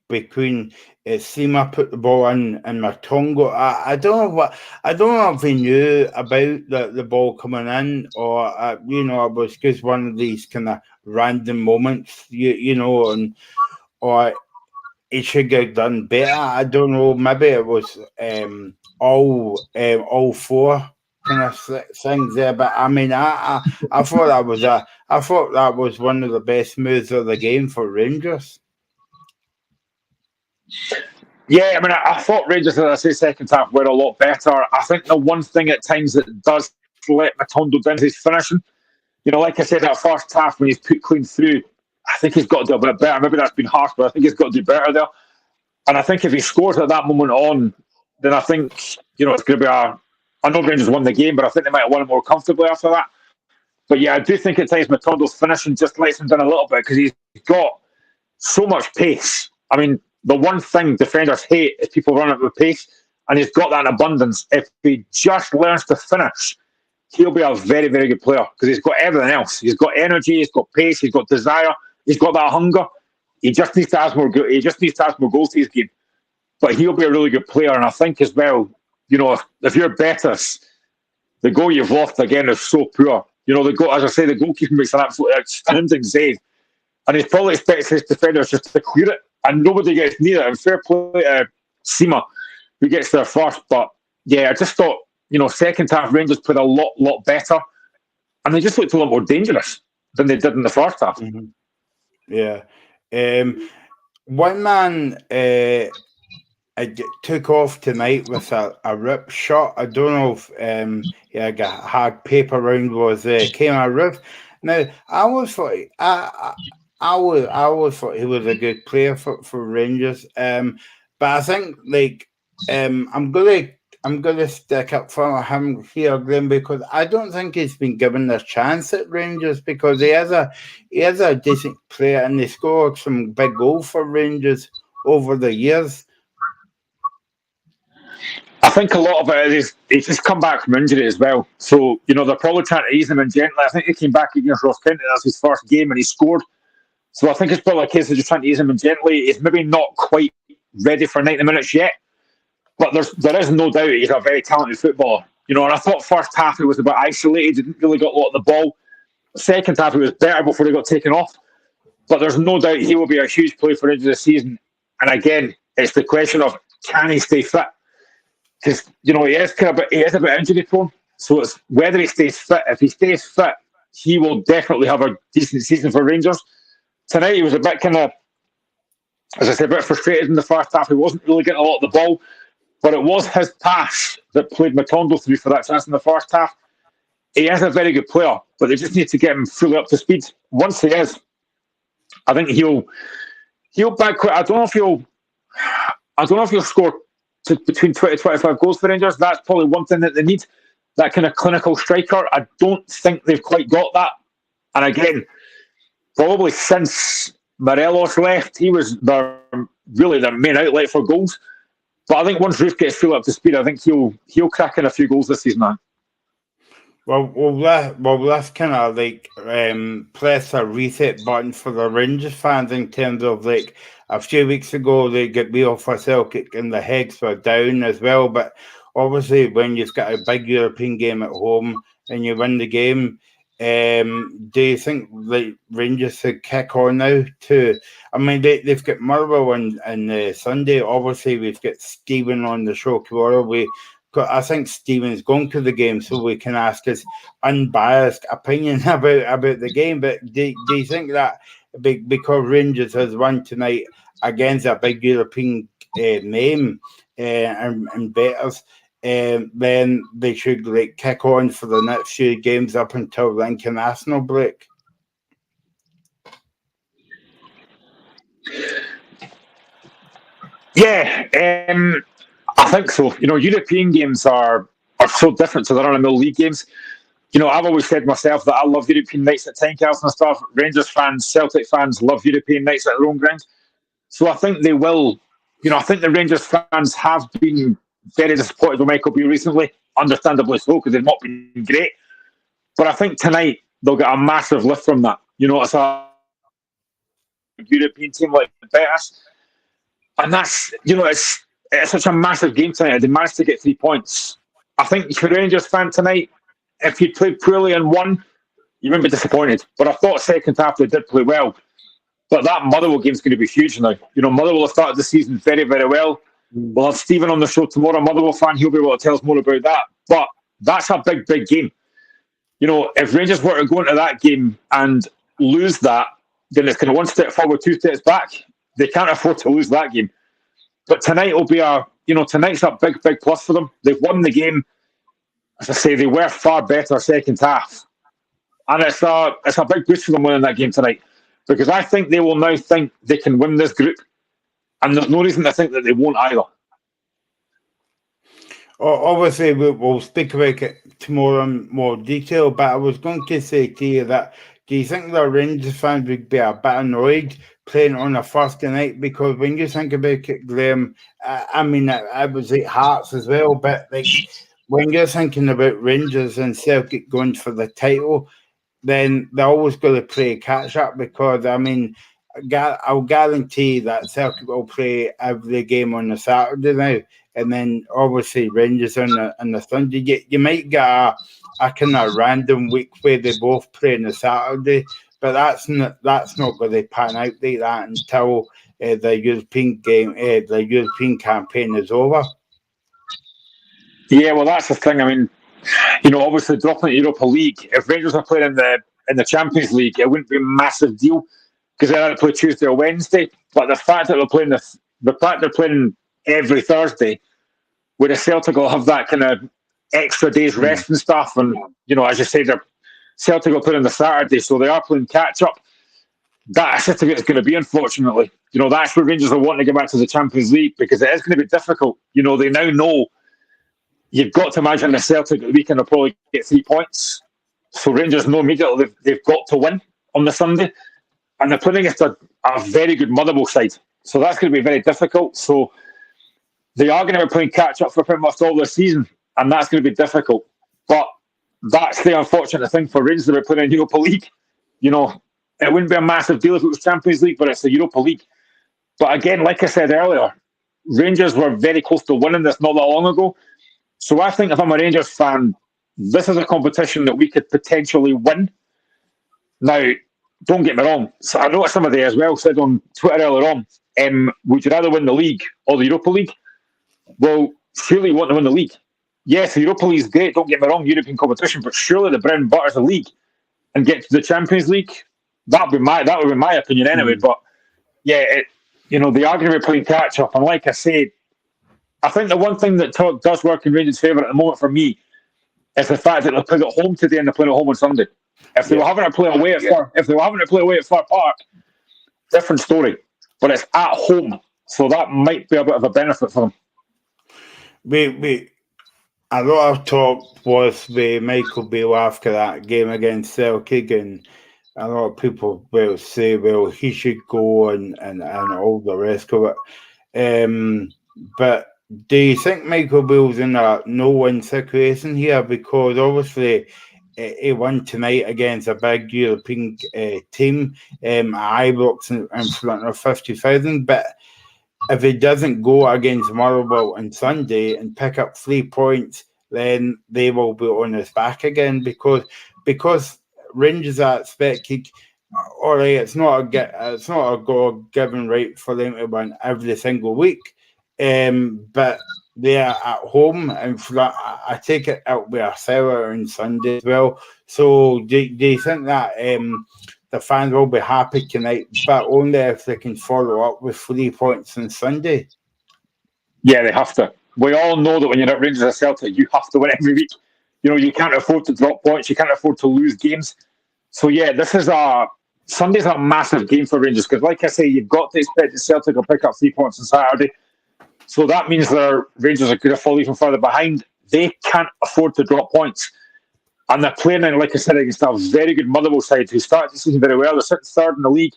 between Sima put the ball in and Matongo? I don't know if he knew about the ball coming in or it was just one of these kind of random moments, or he should get done better. I don't know. Maybe it was all four kind of things there. But I mean, I thought that was one of the best moves of the game for Rangers. Yeah, I mean, I thought Rangers, as I say, second half were a lot better. I think the one thing at times that does let Matondo down is his finishing. Like I said, that first half when he's put clean through, I think he's got to do a bit better. Maybe that's been harsh, but I think he's got to do better there. And I think if he scores at that moment on, then I think, it's going to be I know Rangers won the game, but I think they might have won it more comfortably after that. But yeah, I do think at times Matondo's finishing just lets him down a little bit because he's got so much pace. I mean, the one thing defenders hate is people running with pace, and he's got that in abundance. If he just learns to finish, he'll be a very, very good player because he's got everything else. He's got energy, he's got pace, he's got desire, he's got that hunger. He just needs to add more goals to his game. But he'll be a really good player, and I think as well, if you're Betis, the goal you've lost again is so poor. As I say, the goalkeeper makes an absolutely outstanding save, and he probably expects his defenders just to clear it, and nobody gets near it. And fair play to Sima, who gets there first. But yeah, I just thought, second half Rangers played a lot better, and they just looked a lot more dangerous than they did in the first half. Mm-hmm. Yeah. One man took off tonight with a rip shot. I don't know if he had a hard paper round came a rip. Now I always thought I always thought he was a good player for Rangers. But I think I'm gonna stick up for him here, Glenn, because I don't think he's been given a chance at Rangers because he is a decent player and he scored some big goals for Rangers over the years. I think a lot of it is he's just come back from injury as well. So, they're probably trying to ease him in gently. I think he came back against Ross County. That's his first game and he scored. So I think it's probably a case of just trying to ease him in gently. He's maybe not quite ready for 90 minutes yet. But there is no doubt he's a very talented footballer. And I thought first half he was a bit isolated, didn't really got a lot of the ball. Second half he was better before he got taken off. But there's no doubt he will be a huge player for Rangers this season. And again, it's the question of can he stay fit? because he is a bit injury prone. So it's whether he stays fit. If he stays fit, he will definitely have a decent season for Rangers. Tonight he was a bit as I said, a bit frustrated in the first half. He wasn't really getting a lot of the ball, but it was his pass that played Matondo through for that chance in the first half. He is a very good player, but they just need to get him fully up to speed. Once he is, I think he'll back quick. I don't know if he'll score between 20 to 25 goals for Rangers. That's probably one thing that they need. That kind of clinical striker. I don't think they've quite got that. And again, probably since Morelos left, he was really their main outlet for goals. But I think once Ruth gets fully up to speed, I think he'll crack in a few goals this season now. Well, that's kind of like press a reset button for the Rangers fans in terms of like a few weeks ago they got beat off for Celtic and the heads were down as well. But obviously, when you've got a big European game at home and you win the game, do you think like Rangers should kick on now? I mean, they've got Motherwell on Sunday. Obviously, we've got Stephen on the show tomorrow. I think Stephen's going to the game, so we can ask his unbiased opinion about the game. But do you think that because Rangers has won tonight against a big European name and betters, then they should like kick on for the next few games up until the international break? Yeah, I think so. European games are so different to the run-of-the-mill league games. I've always said myself that I love European nights at Tynecastle and stuff. Rangers fans, Celtic fans love European nights at their own ground. So I think they will. I think the Rangers fans have been very disappointed with Michael Beale recently, understandably so, because they've not been great. But I think tonight they'll get a massive lift from that. It's a European team like Betis. And that's, it's such a massive game tonight. They managed to get 3 points. I think for Rangers fan tonight, if you played poorly and won, you wouldn't be disappointed. But I thought second half they did play well. But that Motherwell game is going to be huge now. Motherwell have started the season very, very well. We'll have Stephen on the show tomorrow, Motherwell fan. He'll be able to tell us more about that. But that's a big, big game. If Rangers were to go into that game and lose that, then it's kind of one step forward, 2 steps back. They can't afford to lose that game. But tonight will be tonight's a big, big plus for them. They've won the game. As I say, they were far better second half. And it's a big boost for them winning that game tonight. Because I think they will now think they can win this group. And there's no reason to think that they won't either. Obviously, we'll speak about it tomorrow in more detail, but I was going to say to you that do you think the Rangers fans would be a bit annoyed playing on a Thursday night? Because when you think about it, Graham, I mean, I would say Hearts as well, but like when you're thinking about Rangers and Celtic going for the title, then they're always going to play catch up because, I mean, I'll guarantee that Celtic will play every game on the Saturday now, and then obviously Rangers on the Sunday. You might get a kind of random week where they both play on the Saturday, but that's not going to pan out like that until the European game, the European campaign is over. Yeah, well, that's the thing. I mean, obviously dropping the Europa League. If Rangers are playing in the Champions League, it wouldn't be a massive deal because they had to play Tuesday or Wednesday. But the fact that they're playing every Thursday, where the Celtic will have that kind of extra day's rest and stuff, and as you say, Celtic will play on the Saturday, so they are playing catch up. That's just the way it's going to be, unfortunately. That's where Rangers are wanting to get back to the Champions League because it is going to be difficult. They now know you've got to imagine the Celtic at the weekend will probably get 3 points. So Rangers know immediately they've got to win on the Sunday. And they're playing against a very good Motherwell side. So that's going to be very difficult. So they are going to be playing catch-up for pretty much all this season. And that's going to be difficult. But that's the unfortunate thing for Rangers. They're playing in Europa League. It wouldn't be a massive deal if it was Champions League, but it's the Europa League. But again, like I said earlier, Rangers were very close to winning this not that long ago. So I think if I'm a Rangers fan, this is a competition that we could potentially win. Now, don't get me wrong. So I noticed somebody as well said on Twitter earlier on, would you rather win the league or the Europa League? Well, surely you want to win the league. Yes, the Europa League is great, don't get me wrong, European competition, but surely the bread and butter is the league. And get to the Champions League, that would be my opinion anyway. But yeah, the argument playing catch up, and like I said, I think the one thing that does work in Rangers' favour at the moment for me is the fact that they're playing at home today and they're playing at home on Sunday. If they were having to play away at Fir Park, different story. But it's at home, so that might be a bit of a benefit for them. A lot of talk was with Michael Beale after that game against Celtic, and a lot of people will say, well, he should go and all the rest of it. But do you think Michael Beale's in a no-win situation here? Because obviously he won tonight against a big European team at Ibrox in front of 50,000, but if he doesn't go against Motherwell on Sunday and pick up 3 points, then they will be on his back again because Rangers are expected. All right, it's not a God-given right for them to win every single week, but they are at home, and I take it'll be a seller on Sunday as well. So do you think that the fans will be happy tonight, but only if they can follow up with 3 points on Sunday? Yeah, they have to. We all know that when you're at Rangers or Celtic, you have to win every week. You can't afford to drop points. You can't afford to lose games. So yeah, Sunday's a massive game for Rangers because, like I say, you've got to expect the Celtic will pick up 3 points on Saturday. So that means their Rangers are going to fall even further behind. They can't afford to drop points. And they're playing, like I said, against a very good Motherwell side who started the season very well. They're sitting third in the league.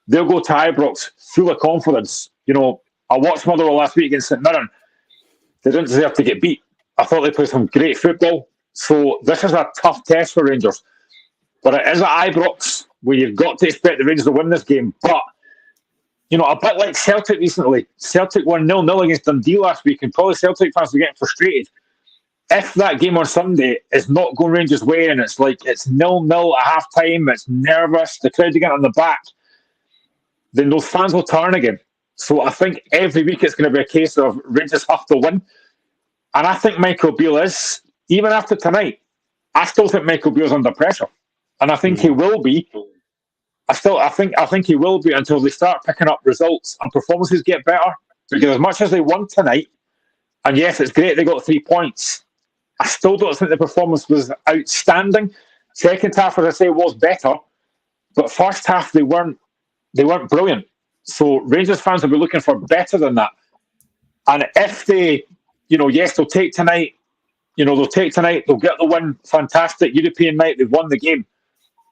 They'll go to Ibrox full of confidence. I watched Motherwell last week against St Mirren. They didn't deserve to get beat. I thought they played some great football. So this is a tough test for Rangers. But it is at Ibrox where you've got to expect the Rangers to win this game. But a bit like Celtic recently. Celtic won 0-0 against Dundee last week, and probably Celtic fans are getting frustrated. If that game on Sunday is not going Rangers' way, and it's 0-0 at half time, it's nervous, the crowd are getting on the back, then those fans will turn again. So I think every week it's going to be a case of Rangers have to win. And I think Michael Beale is, even after tonight, I still think Michael Beale's under pressure. And I think he will be. I think he will be until they start picking up results and performances get better. Because as much as they won tonight, and yes, it's great they got 3 points, I still don't think the performance was outstanding. Second half, as I say, was better, but first half they weren't brilliant. So Rangers fans will be looking for better than that. And if they, yes, they'll take tonight. They'll take tonight. They'll get the win. Fantastic European night. They've won the game.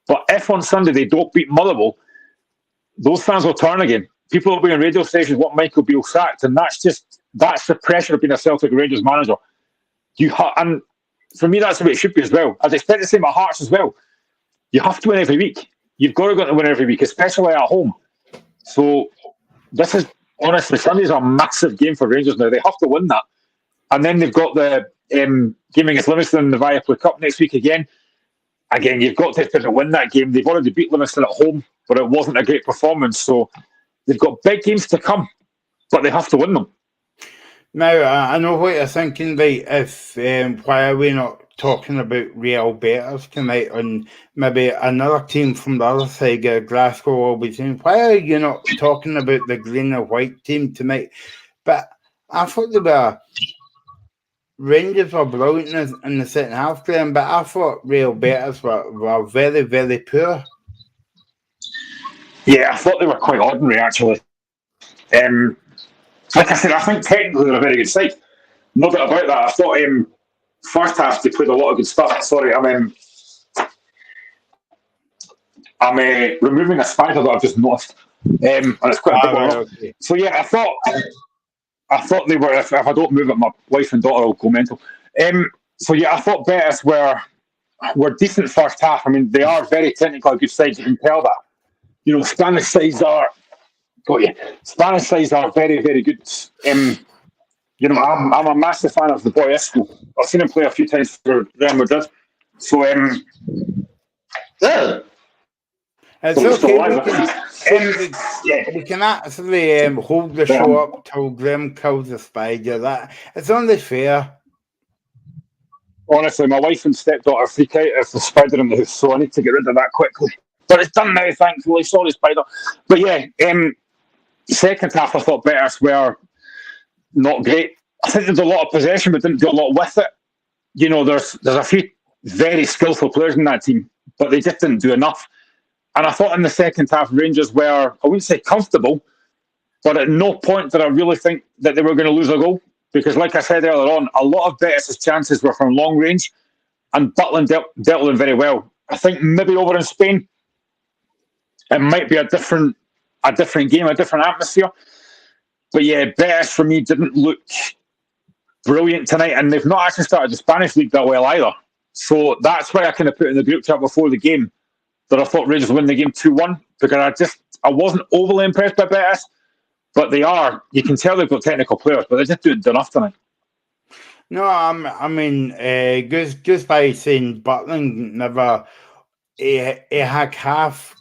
But if on Sunday they don't beat Motherwell, those fans will turn again. People will be on radio stations want Michael Beale sacked, and that's the pressure of being a Celtic Rangers manager. And for me, that's the way it should be as well. I'd expect the same at Hearts as well. You have to win every week. You've got to win every week, especially at home. So this is honestly Sunday's a massive game for Rangers now. They have to win that, and then they've got the game against Livingston in the Viaplay Cup next week again. Again, you've got to win that game. They've already beat Livingston at home, but it wasn't a great performance. So they've got big games to come, but they have to win them. Now, I know what you're thinking, right? If why are we not talking about real betters tonight on maybe another team from the other side, Glasgow will be saying, why are you not talking about the green and white team tonight? But I thought the Rangers were brilliant in the second half, Graham, but I thought real betters were very, very poor. Yeah, I thought they were quite ordinary, actually. Like I said, I think technically they're a very good side. No doubt about that. I thought first half they played a lot of good stuff. Sorry, I'm removing a spider that I've just noticed, and it's quite a big one. Okay. So yeah, I thought they were. If I don't move it, my wife and daughter will go mental. So yeah, I thought Betis were decent first half. I mean, they are very technically good sides. You can tell that. Spanish sides are. Spanish sides are very, very good. I'm a massive fan of the boy Isco. I've seen him play a few times for Real Madrid. So it's okay. So we can actually hold the show up till Graham kills the spider. That it's only fair. Honestly, my wife and stepdaughter freak out if the spider in the house, so I need to get rid of that quickly. But it's done now, thankfully. Sorry, spider. But yeah, second half I thought Betis were not great. I think there's a lot of possession, but didn't do a lot with it. You know, there's a few very skillful players in that team, but they just didn't do enough. And I thought in the second half, Rangers were, I wouldn't say comfortable, but at no point did I really think that they were going to lose a goal. Because like I said earlier on, a lot of Betis' chances were from long range, and Butland dealt with them very well. I think maybe over in Spain, it might be a different game, a different atmosphere. But yeah, Betis for me didn't look brilliant tonight, and they've not actually started the Spanish league that well either. So that's why I kind of put in the group chat before the game that I thought Rangers win the game 2-1, because I wasn't overly impressed by Betis. But they are. You can tell they've got technical players, but they're just doing enough tonight. No, I mean, just by saying Butland never, he had half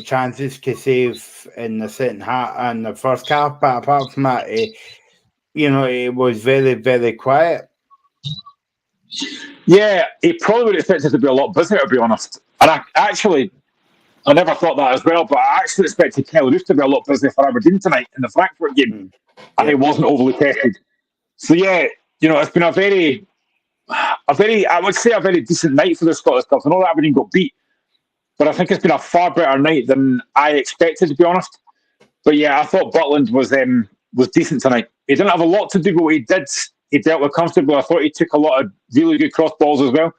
chances to save in the second half and the first half, but apart from that, it was very, very quiet. Yeah, he probably would expect it to be a lot busier, to be honest. And I never thought that as well, but I actually expected Kelly Roos to be a lot busier for Aberdeen tonight in the Frankfurt game, and he wasn't overly tested. So yeah, it's been a very, I would say a very decent night for the Scottish clubs. I know that Aberdeen got beat, but I think it's been a far better night than I expected, to be honest. But yeah, I thought Butland was decent tonight. He didn't have a lot to do, but what he did, he dealt with comfortably. I thought he took a lot of really good cross balls as well.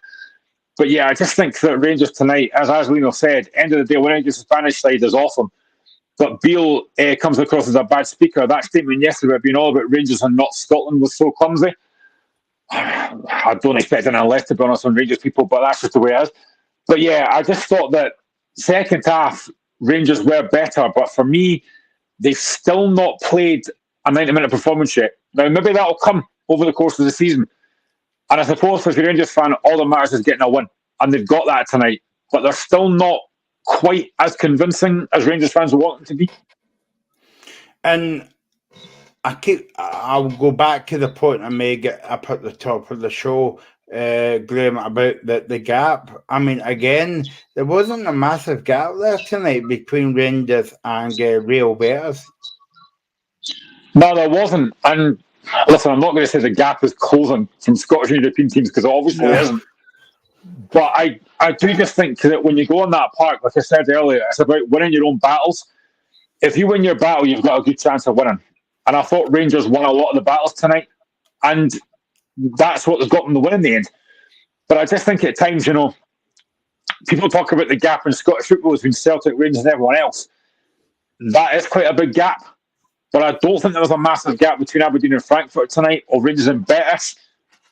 But yeah, I just think that Rangers tonight, as Lino said, end of the day, winning against the Spanish side is awesome. But Beale comes across as a bad speaker. That statement yesterday about being all about Rangers and not Scotland was so clumsy. I don't expect anything less, to be honest, on Rangers people, but that's just the way it is. But yeah, I just thought that second half, Rangers were better. But for me, they've still not played a 90-minute performance yet. Now, maybe that'll come over the course of the season. And I suppose for a Rangers fan, all that matters is getting a win. And they've got that tonight. But they're still not quite as convincing as Rangers fans want them to be. And I'll go back to the point I made up at the top of the show, Graham, about the gap. I mean, again, there wasn't a massive gap there tonight between Rangers and Real Betis. No, there wasn't. And listen, I'm not going to say the gap is closing from Scottish and European teams, because it obviously isn't. But I do just think that when you go on that park, like I said earlier, it's about winning your own battles. If you win your battle, you've got a good chance of winning. And I thought Rangers won a lot of the battles tonight. And that's what got them the win in the end. But I just think at times, people talk about the gap in Scottish football between Celtic, Rangers and everyone else. That is quite a big gap. But I don't think there was a massive gap between Aberdeen and Frankfurt tonight, or Rangers and Betis.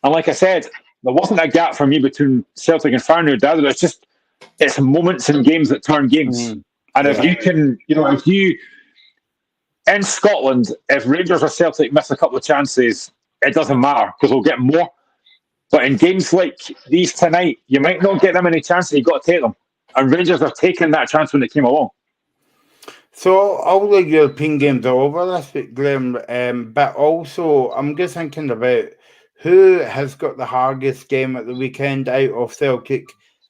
And like I said, there wasn't a gap for me between Celtic and Feyenoord either. It's moments in games that turn games. And if you can, if you, in Scotland, if Rangers or Celtic miss a couple of chances, it doesn't matter, because we'll get more. But in games like these tonight, you might not get that many chances, you've got to take them. And Rangers have taken that chance when it came along. So all the European games are over this week, Graham, but also I'm just thinking about who has got the hardest game at the weekend out of Celtic,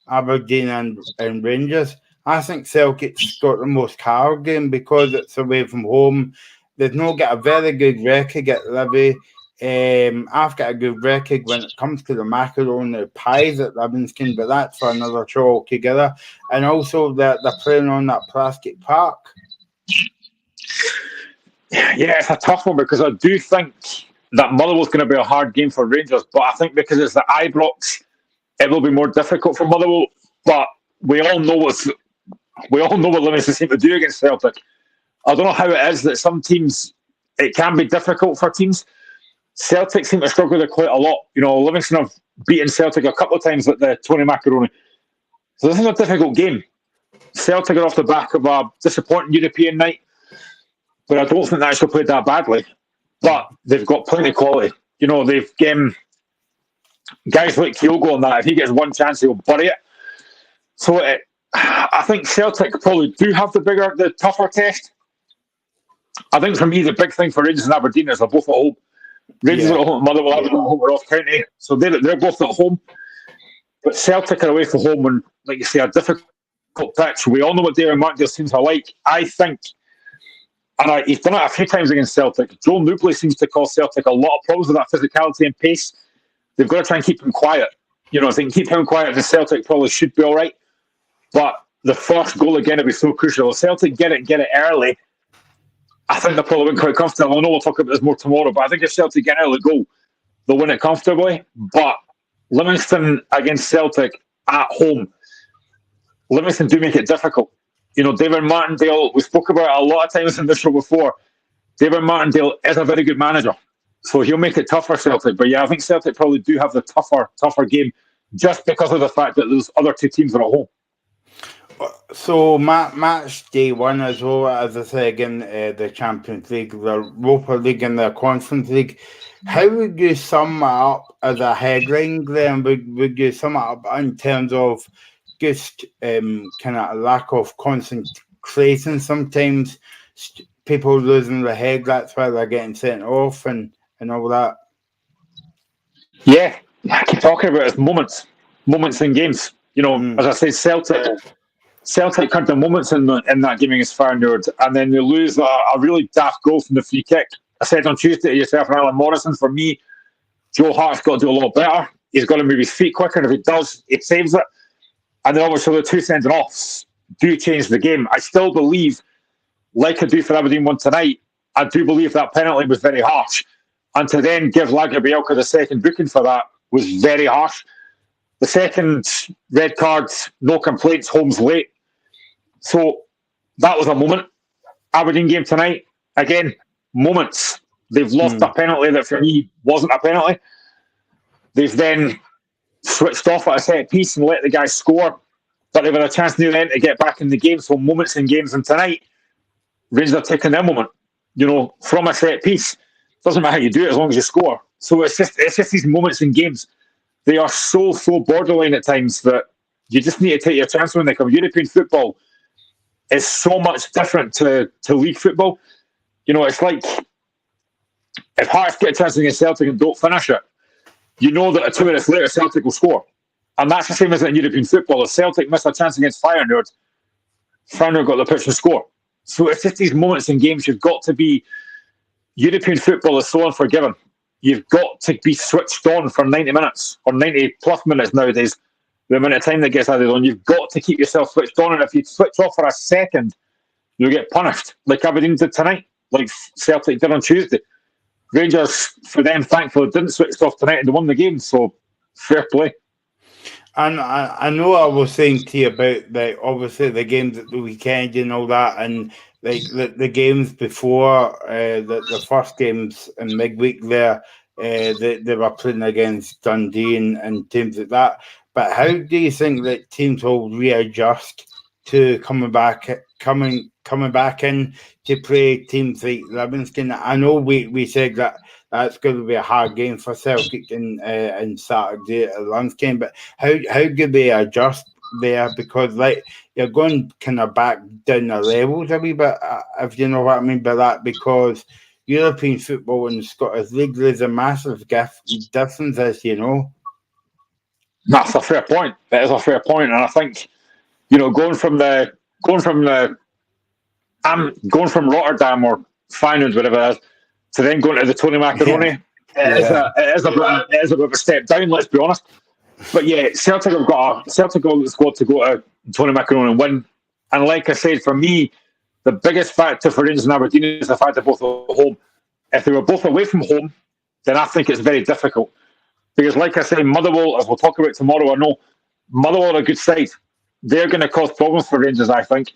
Aberdeen and Rangers. I think Celtic's got the most hard game because it's away from home. They've not got a very good record at Livy. I've got a good record when it comes to the macaroni pies at Livingston, but that's for another show altogether. And also they're playing on that plastic park. Yeah, it's a tough one, because I do think that Motherwell's going to be a hard game for Rangers, but I think because it's the Ibrox, it will be more difficult for Motherwell. But we all know what Livingston seem to do against Celtic. I don't know how it is that some teams, it can be difficult for teams. Celtic seem to struggle with it quite a lot. Livingston have beaten Celtic a couple of times at the Tony Macaroni. So this is a difficult game. Celtic are off the back of a disappointing European night, but I don't think they actually played that badly. But they've got plenty of quality. They've guys like Kyogo on that. If he gets one chance, he'll bury it. So I think Celtic probably do have the tougher test. I think for me, the big thing for Rangers and Aberdeen is they're both at home. Rangers are at home at Motherwell, Aberdeen at home at Ross County. So they're both at home. But Celtic are away from home and, like you say, a difficult pitch. We all know what David Martindale's teams are like. I think, and he's done it a few times against Celtic, Joel Nubley seems to cause Celtic a lot of problems with that physicality and pace. They've got to try and keep him quiet. If they can keep him quiet, then Celtic probably should be all right. But the first goal again will be so crucial. If Celtic get it early, I think they'll probably win quite comfortably. I know we'll talk about this more tomorrow, but I think if Celtic get an early goal, they'll win it comfortably. But Livingston against Celtic at home, Livingston do make it difficult. David Martindale, we spoke about it a lot of times in this show before. David Martindale is a very good manager, so he'll make it tough for Celtic. But yeah, I think Celtic probably do have the tougher game just because of the fact that those other two teams are at home. So match day one as well, as I say again, the Champions League, the Europa League and the Conference League. How would you sum it up as a headline, Graham? Would you sum it up in terms of just kind of lack of concentration? Sometimes people losing their head, that's why they're getting sent off and all that. Yeah, I keep talking about it as moments in games. As I said, Celtic had the moments in that game against Feyenoord, and then they lose a really daft goal from the free kick. I said on Tuesday to yourself and Alan Morrison, for me, Joe Hart's got to do a lot better. He's got to move his feet quicker, and if he does, it saves it. And then obviously the two sending-offs do change the game. I still believe, like I do for Aberdeen one tonight, I do believe that penalty was very harsh. And to then give Lagerbielke the second booking for that was very harsh. The second red card, no complaints, Holmes late. So that was a moment. Aberdeen game tonight, again, moments. They've lost a penalty that for me wasn't a penalty. They've then switched off at a set piece and let the guys score. But they've had a chance near the end to get back in the game. So moments in games, and tonight, Rangers are taking their moment, from a set piece. Doesn't matter how you do it as long as you score. So it's just these moments in games. They are so borderline at times that you just need to take your chance when they come. European football is so much different to league football. It's like if Hearts get a chance against Celtic and don't finish it, you know that 2 minutes later Celtic will score. And that's the same as in European football. If Celtic missed a chance against Feyenoord got the pitch to score. So it's just these moments in games you've got to be. European football is so unforgiving. You've got to be switched on for 90 minutes or 90 plus minutes nowadays. The amount of time that gets added on, you've got to keep yourself switched on. And if you switch off for a second, you'll get punished, like Aberdeen did tonight, like Celtic did on Tuesday. Rangers, for them, thankfully, didn't switch off tonight and they won the game. So fair play. And I know I was saying to you about obviously the games at the weekend and all that, and like the games before the first games in midweek there, they were playing against Dundee and teams like that. But how do you think that teams will readjust to coming back in to play teams like Livingston? I know we said that that's going to be a hard game for Celtic in Saturday at lunchtime, but how do they adjust there? Because like you're going kind of back down the levels a wee bit, if you know what I mean by that, because European football and Scottish League, there's a massive difference, as you know. That's a fair point. That is a fair point, and I think going from Rotterdam or Feyenoord, whatever it is, to then going to the Tony Macaroni, it is a bit of a step down. Let's be honest. But yeah, Celtic have got a squad to go to Tony Macaroni and win. And like I said, for me, the biggest factor for Rangers and Aberdeen is the fact they're both at home. If they were both away from home, then I think it's very difficult. Because like I say, Motherwell, as we'll talk about tomorrow, I know Motherwell are a good side. They're going to cause problems for Rangers, I think.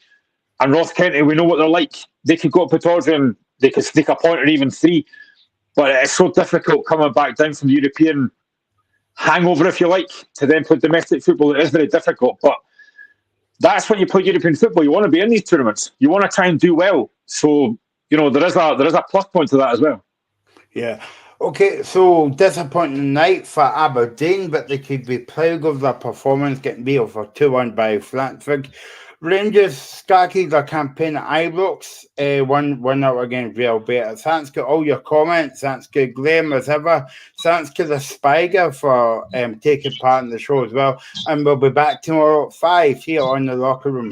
And Ross County, we know what they're like. They could go to Pittodrie and they could sneak a point or even 3. But it's so difficult coming back down from the European hangover, if you like, to then play domestic football. It is very difficult. But that's when you play European football. You want to be in these tournaments. You want to try and do well. So, there is a plus point to that as well. Yeah. Okay, so disappointing night for Aberdeen, but they could be proud of their performance, getting beat for 2-1 by Flatford. Rangers started their campaign at Ibrox, 1-0 against Real Betis. Thanks to all your comments. Thanks to Graham as ever. Thanks to the Spiger for taking part in the show as well. And we'll be back tomorrow at 5 here on The Locker Room.